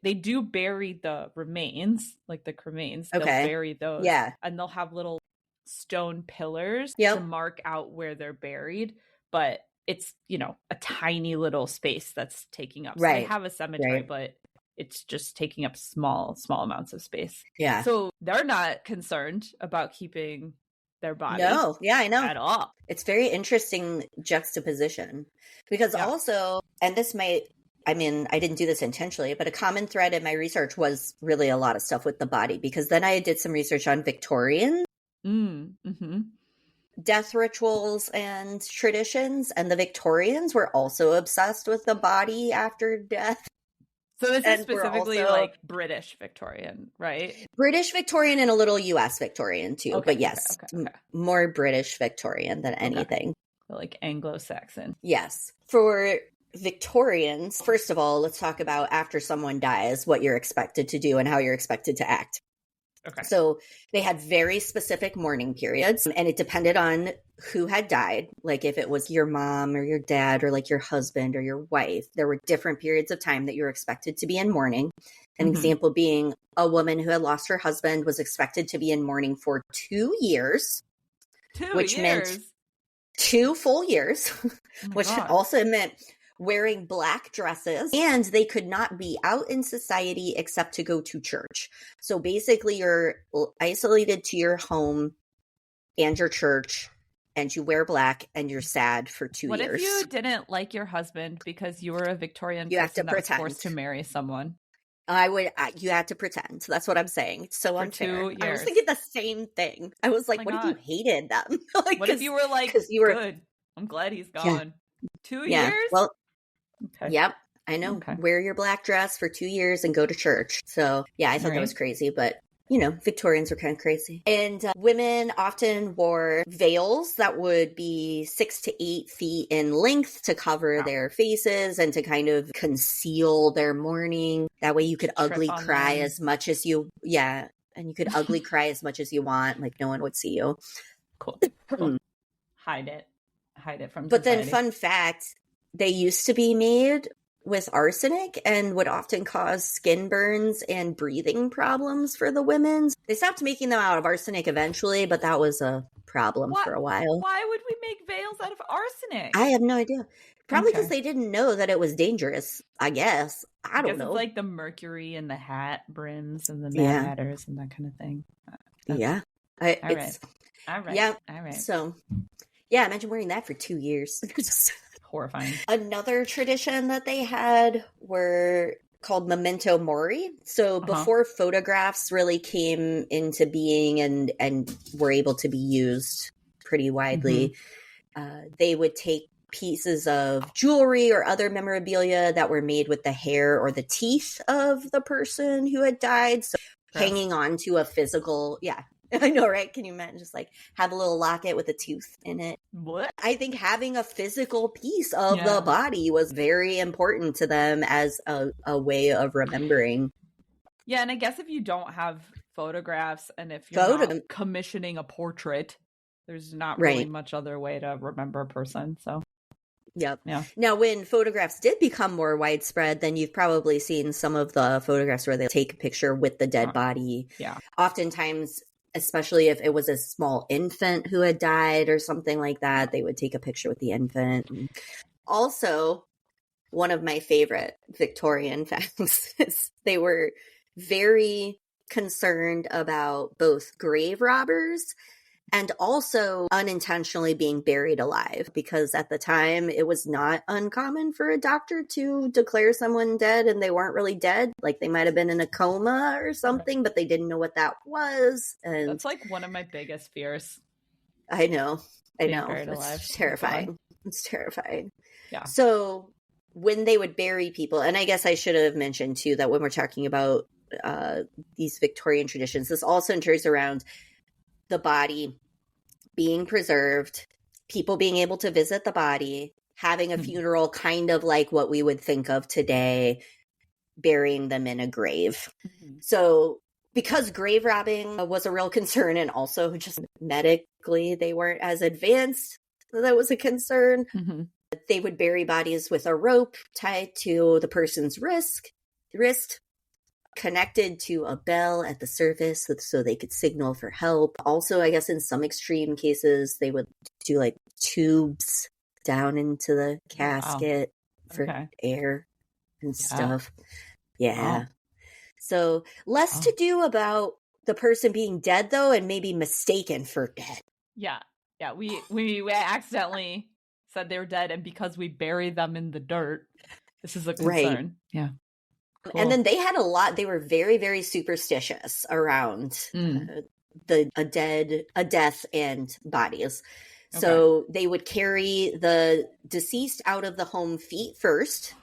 They do bury the remains, like the cremains. They'll bury those. Yeah. And they'll have little stone pillars to mark out where they're buried. But it's, a tiny little space that's taking up. So they have a cemetery, but it's just taking up small amounts of space. Yeah. So they're not concerned about keeping their body. No. Yeah, I know. At all. It's very interesting juxtaposition. Because also, and this might, I didn't do this intentionally, but a common thread in my research was really a lot of stuff with the body, because then I did some research on Victorian death rituals and traditions, and the Victorians were also obsessed with the body after death. So this is specifically like British Victorian, right? British Victorian and a little US Victorian too, but yes, more British Victorian than anything. So like Anglo-Saxon. Yes. For Victorians, first of all, let's talk about after someone dies, what you're expected to do and how you're expected to act. Okay. So they had very specific mourning periods, and it depended on who had died. Like if it was your mom or your dad or like your husband or your wife, there were different periods of time that you were expected to be in mourning. An example being a woman who had lost her husband was expected to be in mourning for 2 years. Which meant 2 full years, which also meant wearing black dresses, and they could not be out in society except to go to church. So basically you're isolated to your home and your church, and you wear black and you're sad for 2 years. What if you didn't like your husband because you were a Victorian person that was forced to marry someone? You had to pretend. That's what I'm saying. It's so For unfair. 2 years. I was thinking the same thing. I was like, Oh what my if you God. hated them? Like, What if you were like, you were, good, I'm glad he's yeah, gone. 2 yeah. years? Well, Okay. yep. I know. Okay. Wear your black dress for 2 years and go to church. So yeah, I thought that was crazy, but you know, Victorians were kind of crazy. And women often wore veils that would be 6 to 8 feet in length to cover their faces and to kind of conceal their mourning. That way you could ugly cry as much as you, and you could ugly cry as much as you want. Like no one would see you. Cool. Hide it from But society. then fun fact, they used to be made with arsenic and would often cause skin burns and breathing problems for the women. They stopped making them out of arsenic eventually, but that was a problem for a while. Why would we make veils out of arsenic? I have no idea. Probably because they didn't know that it was dangerous, I guess. I don't know. It's like the mercury in the hat brims and the Mad Hatters and that kind of thing. Yeah. All right. Yeah. All right. So, yeah, imagine wearing that for 2 years. Horrifying. Another tradition that they had were called memento mori. So before photographs really came into being and were able to be used pretty widely, they would take pieces of jewelry or other memorabilia that were made with the hair or the teeth of the person who had died. So hanging on to a physical, I know, right? Can you imagine just like have a little locket with a tooth in it? What? I think having a physical piece of the body was very important to them as a way of remembering. Yeah, and I guess if you don't have photographs and if you're not commissioning a portrait, there's not really much other way to remember a person. So, yeah. Now, when photographs did become more widespread, then you've probably seen some of the photographs where they take a picture with the dead body. Yeah. Oftentimes, especially if it was a small infant who had died or something like that, they would take a picture with the infant. Also, one of my favorite Victorian facts is they were very concerned about both grave robbers and also unintentionally being buried alive, because at the time it was not uncommon for a doctor to declare someone dead and they weren't really dead. Like they might have been in a coma or something, but they didn't know what that was. And that's like one of my biggest fears. I know. Buried alive. It's terrifying. It's terrifying. Yeah. So when they would bury people, and I guess I should have mentioned too that when we're talking about these Victorian traditions, this also centers around the body being preserved, people being able to visit the body, having a funeral kind of like what we would think of today, burying them in a grave. So because grave robbing was a real concern, and also just medically they weren't as advanced, that was a concern. They would bury bodies with a rope tied to the person's wrist, connected to a bell at the surface so they could signal for help. Also, I guess in some extreme cases, they would do like tubes down into the casket for air and stuff. Yeah. Wow. So less to do about the person being dead, though, and maybe mistaken for dead. Yeah. Yeah. We accidentally said they were dead, and because we buried them in the dirt, this is a concern. Right. Yeah. Cool. And then they had a lot, they were very, very superstitious around a death and bodies. So they would carry the deceased out of the home feet first.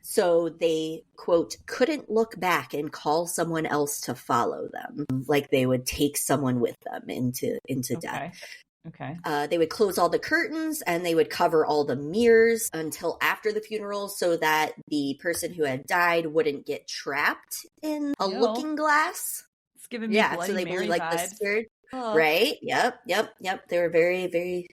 So they, quote, couldn't look back and call someone else to follow them. Like they would take someone with them into death. Okay. They would close all the curtains and they would cover all the mirrors until after the funeral so that the person who had died wouldn't get trapped in a looking glass. It's giving me Bloody so they Mary believe like vibes. the spirit. Right? Yep. They were very, very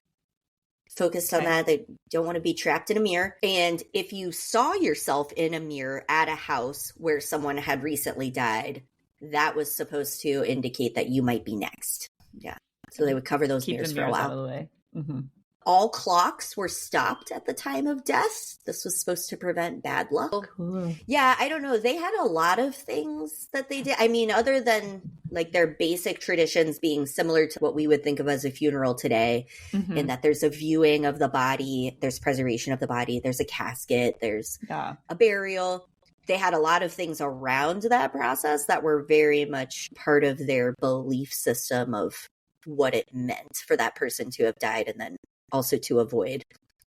focused on that. They don't want to be trapped in a mirror. And if you saw yourself in a mirror at a house where someone had recently died, that was supposed to indicate that you might be next. Yeah. So they would cover those mirrors for a while. Out of the way. All clocks were stopped at the time of death. This was supposed to prevent bad luck. Cool. Yeah, I don't know. They had a lot of things that they did. I mean, other than like their basic traditions being similar to what we would think of as a funeral today, in that there's a viewing of the body, there's preservation of the body, there's a casket, there's a burial. they had a lot of things around that process that were very much part of their belief system of what it meant for that person to have died, and then also to avoid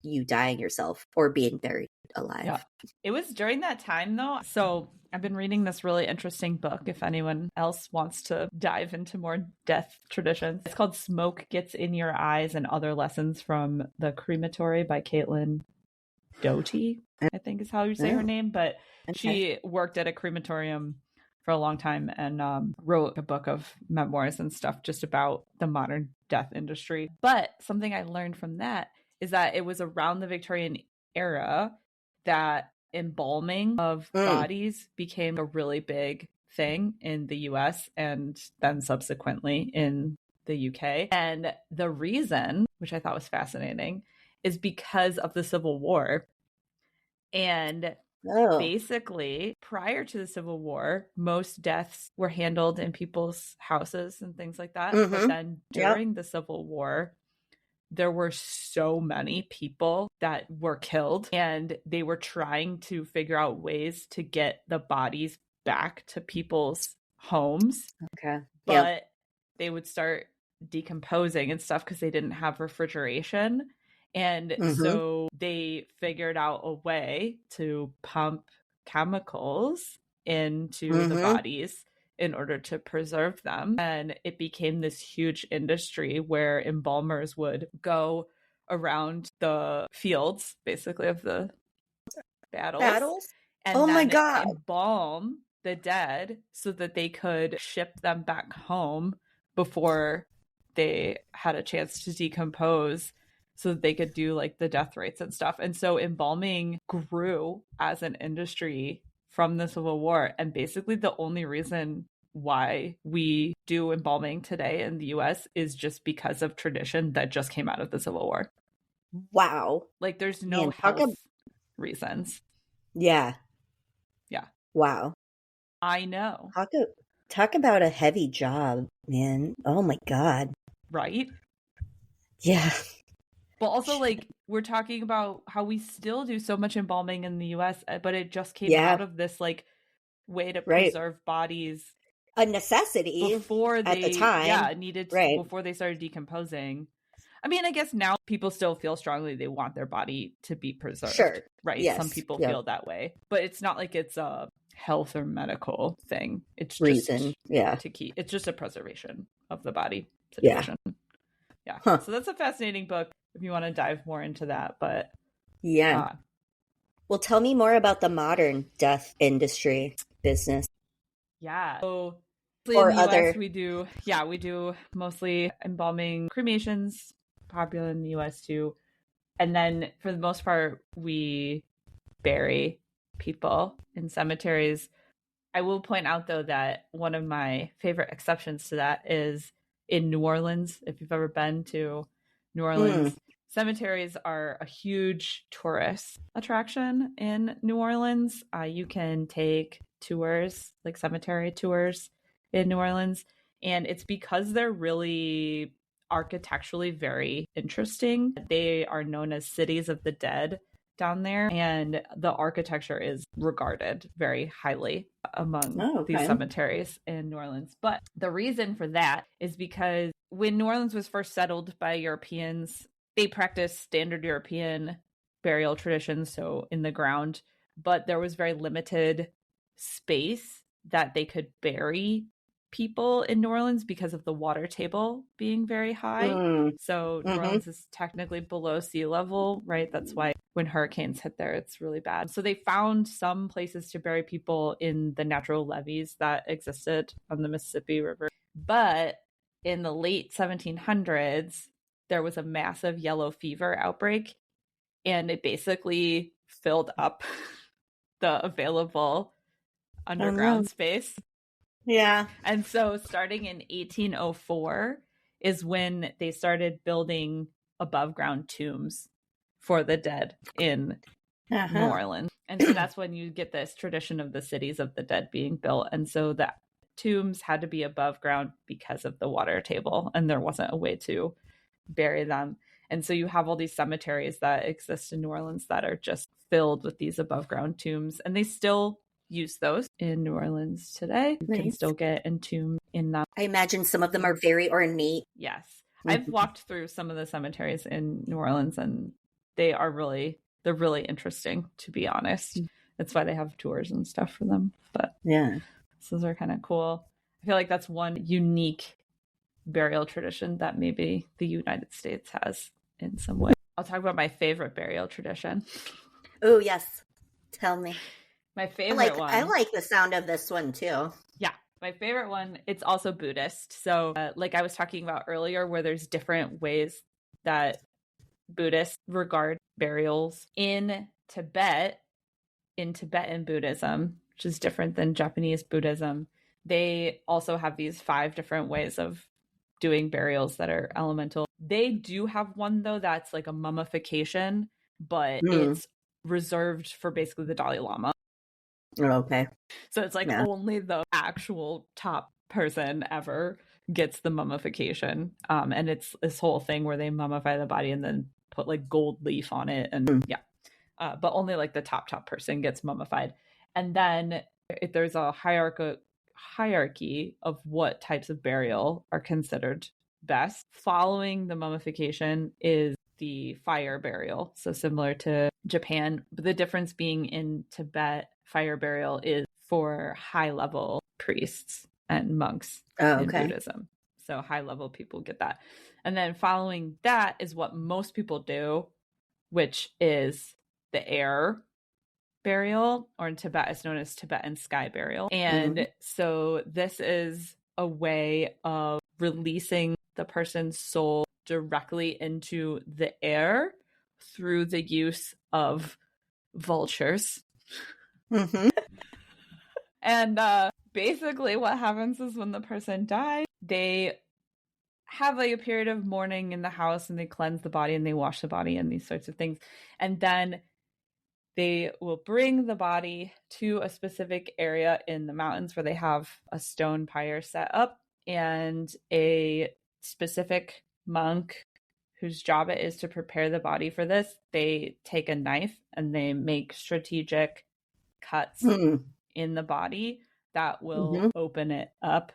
you dying yourself or being buried alive. Yeah. It was during that time, though. So I've been reading this really interesting book if anyone else wants to dive into more death traditions. It's called Smoke Gets in Your Eyes and Other Lessons from the Crematory by Caitlin Doughty, I think is how you say her name. But she worked at a crematorium for a long time and wrote a book of memoirs and stuff just about the modern death industry. But something I learned from that is that it was around the Victorian era that embalming of bodies became a really big thing in the US and then subsequently in the UK. And the reason, which I thought was fascinating, is because of the Civil War. And basically, prior to the Civil War, most deaths were handled in people's houses and things like that. But then during the Civil War, there were so many people that were killed, and they were trying to figure out ways to get the bodies back to people's homes. Okay. But they would start decomposing and stuff because they didn't have refrigeration. And so they figured out a way to pump chemicals into the bodies in order to preserve them. And it became this huge industry where embalmers would go around the fields, basically, of the battles? And oh then my God. embalm the dead so that they could ship them back home before they had a chance to decompose, so that they could do like the death rates and stuff. And so embalming grew as an industry from the Civil War. And basically the only reason why we do embalming today in the US is just because of tradition that just came out of the Civil War. Wow. Like there's no health reasons. Yeah. Yeah. Wow. I know. Talk about a heavy job, man. Oh my God. Right? Yeah. But also, like, we're talking about how we still do so much embalming in the US, but it just came out of this, like, way to preserve bodies. A necessity before they, at the time. Needed to, before they started decomposing. I mean, I guess now people still feel strongly they want their body to be preserved. Sure. Right? Yes. Some people feel that way. But it's not like it's a health or medical thing. It's reason. Just to keep. It's just a preservation of the body situation. Yeah. Huh. So that's a fascinating book if you want to dive more into that. But well, tell me more about the modern death industry business. Yeah. So or in the other US, we do mostly embalming, cremations, popular in the US too. And then for the most part, we bury people in cemeteries. I will point out though that one of my favorite exceptions to that is in New Orleans. If you've ever been to New Orleans, cemeteries are a huge tourist attraction in New Orleans. You can take tours, like cemetery tours in New Orleans, and it's because they're really architecturally very interesting. They are known as cities of the dead down there, and the architecture is regarded very highly among these cemeteries in New Orleans. But the reason for that is because when New Orleans was first settled by Europeans, they practiced standard European burial traditions, so in the ground, but there was very limited space that they could bury people in New Orleans because of the water table being very high. So New Orleans is technically below sea level, right? That's why when hurricanes hit there, it's really bad. So they found some places to bury people in the natural levees that existed on the Mississippi River. But in the late 1700s, there was a massive yellow fever outbreak, and it basically filled up the available underground space. Yeah. And so starting in 1804 is when they started building above ground tombs for the dead in New Orleans. And so that's when you get this tradition of the cities of the dead being built. And so the tombs had to be above ground because of the water table, and there wasn't a way to bury them. And so you have all these cemeteries that exist in New Orleans that are just filled with these above ground tombs, and they still use those in New Orleans today. You can Nice. still get entombed in them. I imagine some of them are very ornate. Yes. I've walked through some of the cemeteries in New Orleans, and they're really interesting, to be honest. That's why they have tours and stuff for them. But yeah, those are kind of cool. I feel like that's one unique burial tradition that maybe the United States has in some way. I'll talk about my favorite burial tradition. Oh, yes. Tell me. My favorite one. I like the sound of this one too. Yeah. My favorite one, it's also Buddhist. So like I was talking about earlier, where there's different ways that Buddhists regard burials in Tibet, in Tibetan Buddhism, which is different than Japanese Buddhism. They also have these 5 different ways of doing burials that are elemental. They do have one, though, that's like a mummification, but it's reserved for basically the Dalai Lama. Okay. So it's like only the actual top person ever gets the mummification. And it's this whole thing where they mummify the body and then put like gold leaf on it. And but only like the top person gets mummified. And then if there's a hierarchy of what types of burial are considered best. Following the mummification is the fire burial. So similar to Japan, but the difference being in Tibet, fire burial is for high level priests and monks in Buddhism. So high level people get that. And then following that is what most people do, which is the air burial, or in Tibet it's known as Tibetan sky burial. And so this is a way of releasing the person's soul directly into the air through the use of vultures. And basically what happens is when the person dies, they have like a period of mourning in the house, and they cleanse the body and they wash the body and these sorts of things. And then they will bring the body to a specific area in the mountains where they have a stone pyre set up, and a specific monk whose job it is to prepare the body for this. They take a knife and they make strategic cuts in the body that will open it up.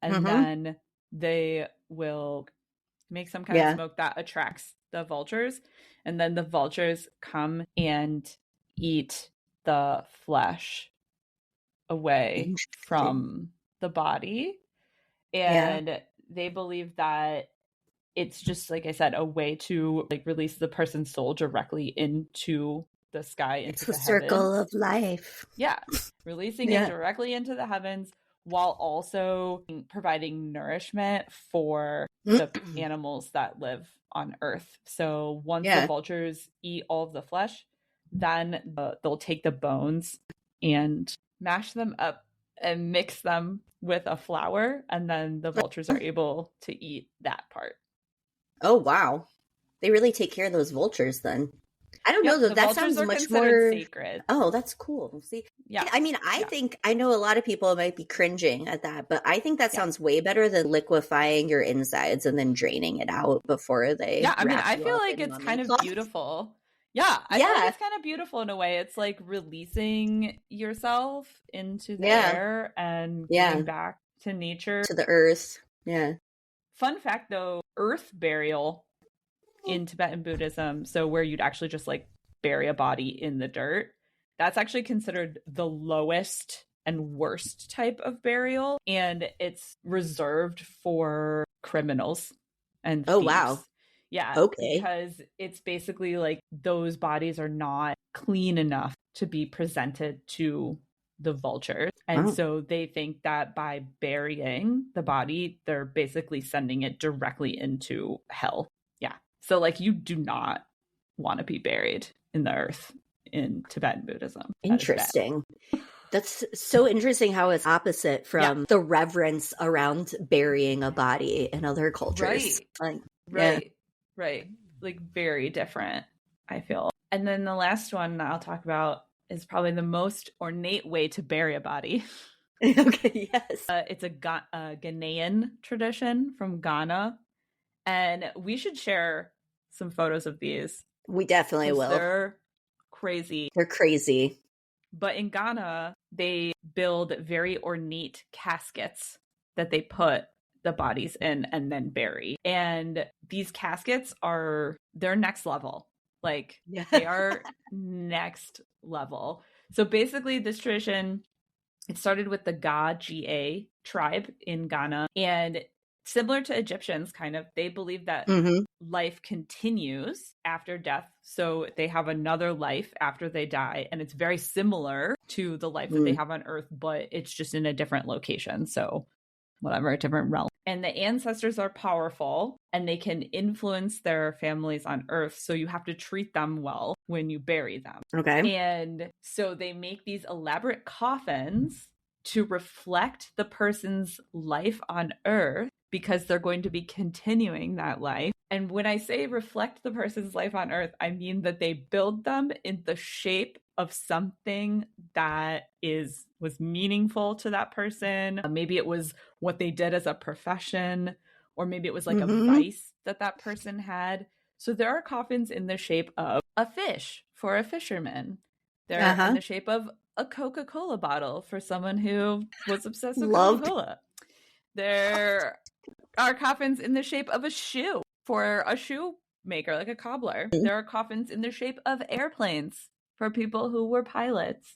And then they will make some kind of smoke that attracts the vultures. And then the vultures come and eat the flesh away from the body. And they believe that it's just, like I said, a way to like release the person's soul directly into the sky, into the circle of life. Yeah. Releasing it directly into the heavens, while also providing nourishment for the animals that live on Earth. So once the vultures eat all of the flesh, then they'll take the bones and mash them up and mix them with a flour, and then the vultures are able to eat that part. Oh, wow. They really take care of those vultures then. I don't know, though. That sounds much more sacred. Oh, that's cool. See, I mean, I think, I know a lot of people might be cringing at that, but I think that sounds way better than liquefying your insides and then draining it out before they. Yeah, I mean, I feel like it's kind of beautiful. Yeah, I feel like it's kind of beautiful in a way. It's like releasing yourself into the air and getting back to nature, to the earth. Yeah. Fun fact, though, earth burial in Tibetan Buddhism, so where you'd actually just like bury a body in the dirt, that's actually considered the lowest and worst type of burial, and it's reserved for criminals and thieves. Wow. Yeah. Okay. Because it's basically like those bodies are not clean enough to be presented to the vultures. And so they think that by burying the body, they're basically sending it directly into hell. Yeah. So like you do not want to be buried in the earth in Tibetan Buddhism. Interesting. That's so interesting how it's opposite from the reverence around burying a body in other cultures. Right. Like very different, I feel. And then the last one I'll talk about is probably the most ornate way to bury a body. Okay, yes. It's a Ghanaian tradition from Ghana. And we should share some photos of these. We definitely will. They're crazy. They're crazy. But in Ghana, they build very ornate caskets that they put the bodies in and then bury. And these caskets they're next level. Like they are next level. So basically this tradition, it started with the Ga tribe in Ghana, and similar to Egyptians, kind of, they believe that life continues after death. So they have another life after they die. And it's very similar to the life that they have on Earth, but it's just in a different location. So whatever, a different realm. And the ancestors are powerful and they can influence their families on Earth. So you have to treat them well when you bury them. Okay. And so they make these elaborate coffins to reflect the person's life on Earth, because they're going to be continuing that life. And when I say reflect the person's life on Earth, I mean that they build them in the shape of something that was meaningful to that person. Maybe it was what they did as a profession, or maybe it was like a vice that person had. So there are coffins in the shape of a fish for a fisherman. They're in the shape of a Coca-Cola bottle for someone who was obsessed with Coca-Cola. There are coffins in the shape of a shoe for a shoe maker, like a cobbler. There are coffins in the shape of airplanes for people who were pilots.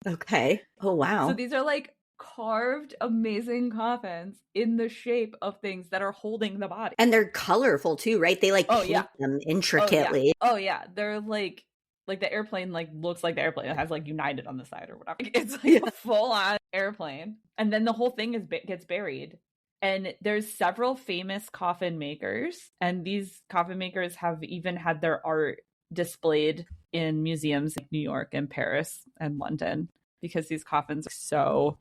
Okay. Oh, wow. So these are like carved, amazing coffins in the shape of things that are holding the body. And they're colorful too, right? They like paint them intricately. Oh yeah. They're like the airplane looks like the airplane. It has like United on the side or whatever. It's like a full on airplane. And then the whole thing gets buried. And there's several famous coffin makers, and these coffin makers have even had their art displayed in museums like New York and Paris and London, because these coffins are so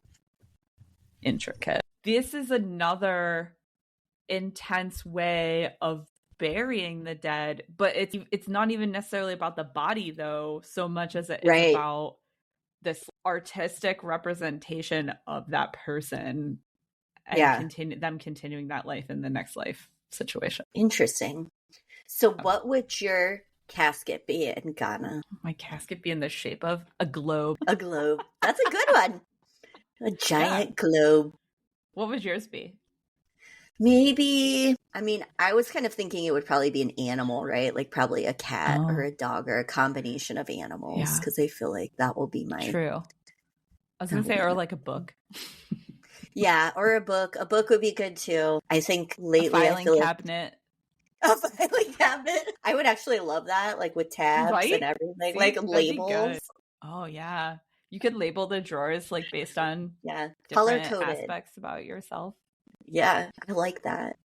intricate. This is another intense way of burying the dead, but it's not even necessarily about the body though, so much as it is about this artistic representation of that person. And continuing that life in the next life situation. Interesting. So what would your casket be in Ghana? My casket be in the shape of a globe. A globe. That's a good one. A giant globe. What would yours be? Maybe, I was kind of thinking it would probably be an animal, right? Like probably a cat or a dog or a combination of animals, because I feel like that will be my... True. I was going to say, or like a book. Yeah, or a book. A book would be good too. I think lately a filing cabinet. A filing cabinet. I would actually love that, like with tabs and everything, like labels. Oh yeah, you could label the drawers like based on color different coded aspects about yourself. Yeah, I like that.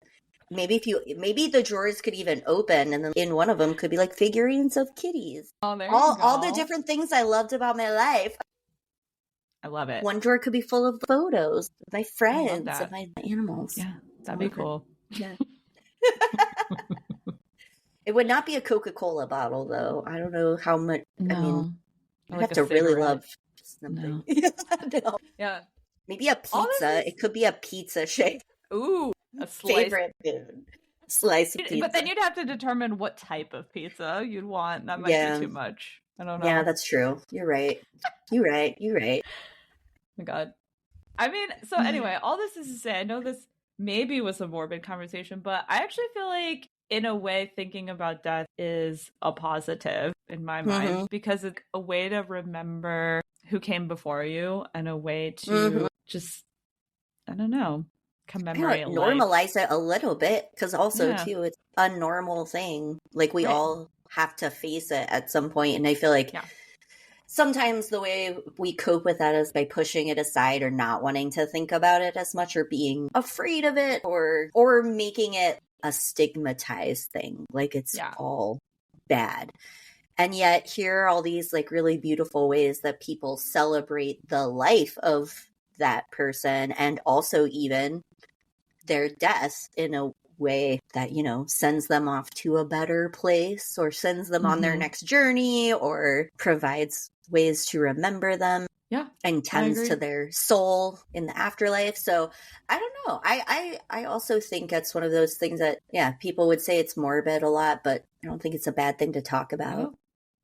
Maybe the drawers could even open, and then in one of them could be like figurines of kitties. Oh, there you go. All the different things I loved about my life. I love it. One drawer could be full of photos of my friends, of my animals. Yeah, that'd be cool. Yeah. It would not be a Coca-Cola bottle, though. I don't know how much. No. You have to really love something. No. Yeah. Maybe a pizza. It could be a pizza shape. Ooh, a slice. Favorite food. Slice of pizza. But then you'd have to determine what type of pizza you'd want. That might be too much. I don't know. Yeah, that's true. You're right. You're right. Oh my God. So anyway, all this is to say, I know this maybe was a morbid conversation, but I actually feel like in a way thinking about death is a positive in my mind, because it's a way to remember who came before you and a way to just, I don't know, commemorate normalize it a little bit, because also too, it's a normal thing. Like we all have to face it at some point, and I feel like sometimes the way we cope with that is by pushing it aside or not wanting to think about it as much, or being afraid of it, or making it a stigmatized thing, like it's all bad. And yet here are all these like really beautiful ways that people celebrate the life of that person, and also even their death in a way that, sends them off to a better place, or sends them on their next journey, or provides ways to remember them. Yeah. And tends to their soul in the afterlife. So I don't know. I also think it's one of those things that, people would say it's morbid a lot, but I don't think it's a bad thing to talk about.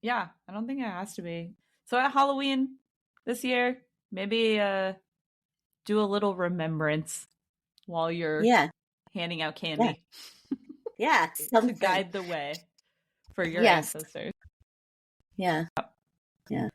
Yeah, I don't think it has to be. So at Halloween this year, maybe do a little remembrance while you're handing out candy. Yeah. To guide the way for your ancestors. Yeah. Yeah.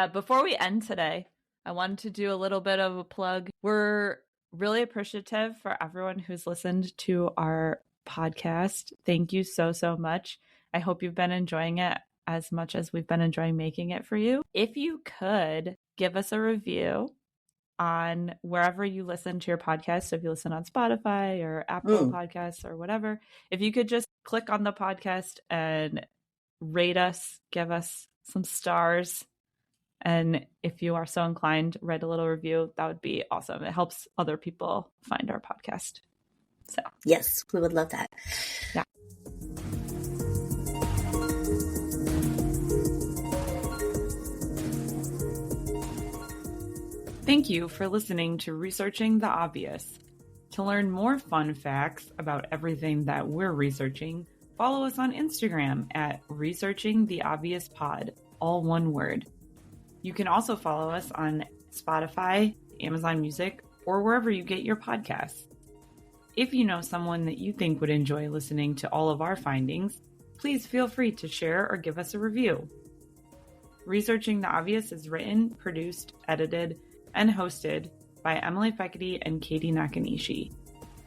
Before we end today, I wanted to do a little bit of a plug. We're really appreciative for everyone who's listened to our podcast. Thank you so, so much. I hope you've been enjoying it as much as we've been enjoying making it for you. If you could give us a review on wherever you listen to your podcast. So if you listen on Spotify or Apple Podcasts or whatever, if you could just click on the podcast and rate us, give us some stars. And if you are so inclined, write a little review. That would be awesome. It helps other people find our podcast. So yes, we would love that. Yeah. Thank you for listening to Researching the Obvious. To learn more fun facts about everything that we're researching, follow us on Instagram at Researching the Obvious Pod, all one word. You can also follow us on Spotify, Amazon Music, or wherever you get your podcasts. If you know someone that you think would enjoy listening to all of our findings, please feel free to share or give us a review. Researching the Obvious is written, produced, edited, and hosted by Emily Fekete and Katie Nakanishi.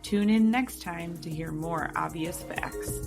Tune in next time to hear more obvious facts.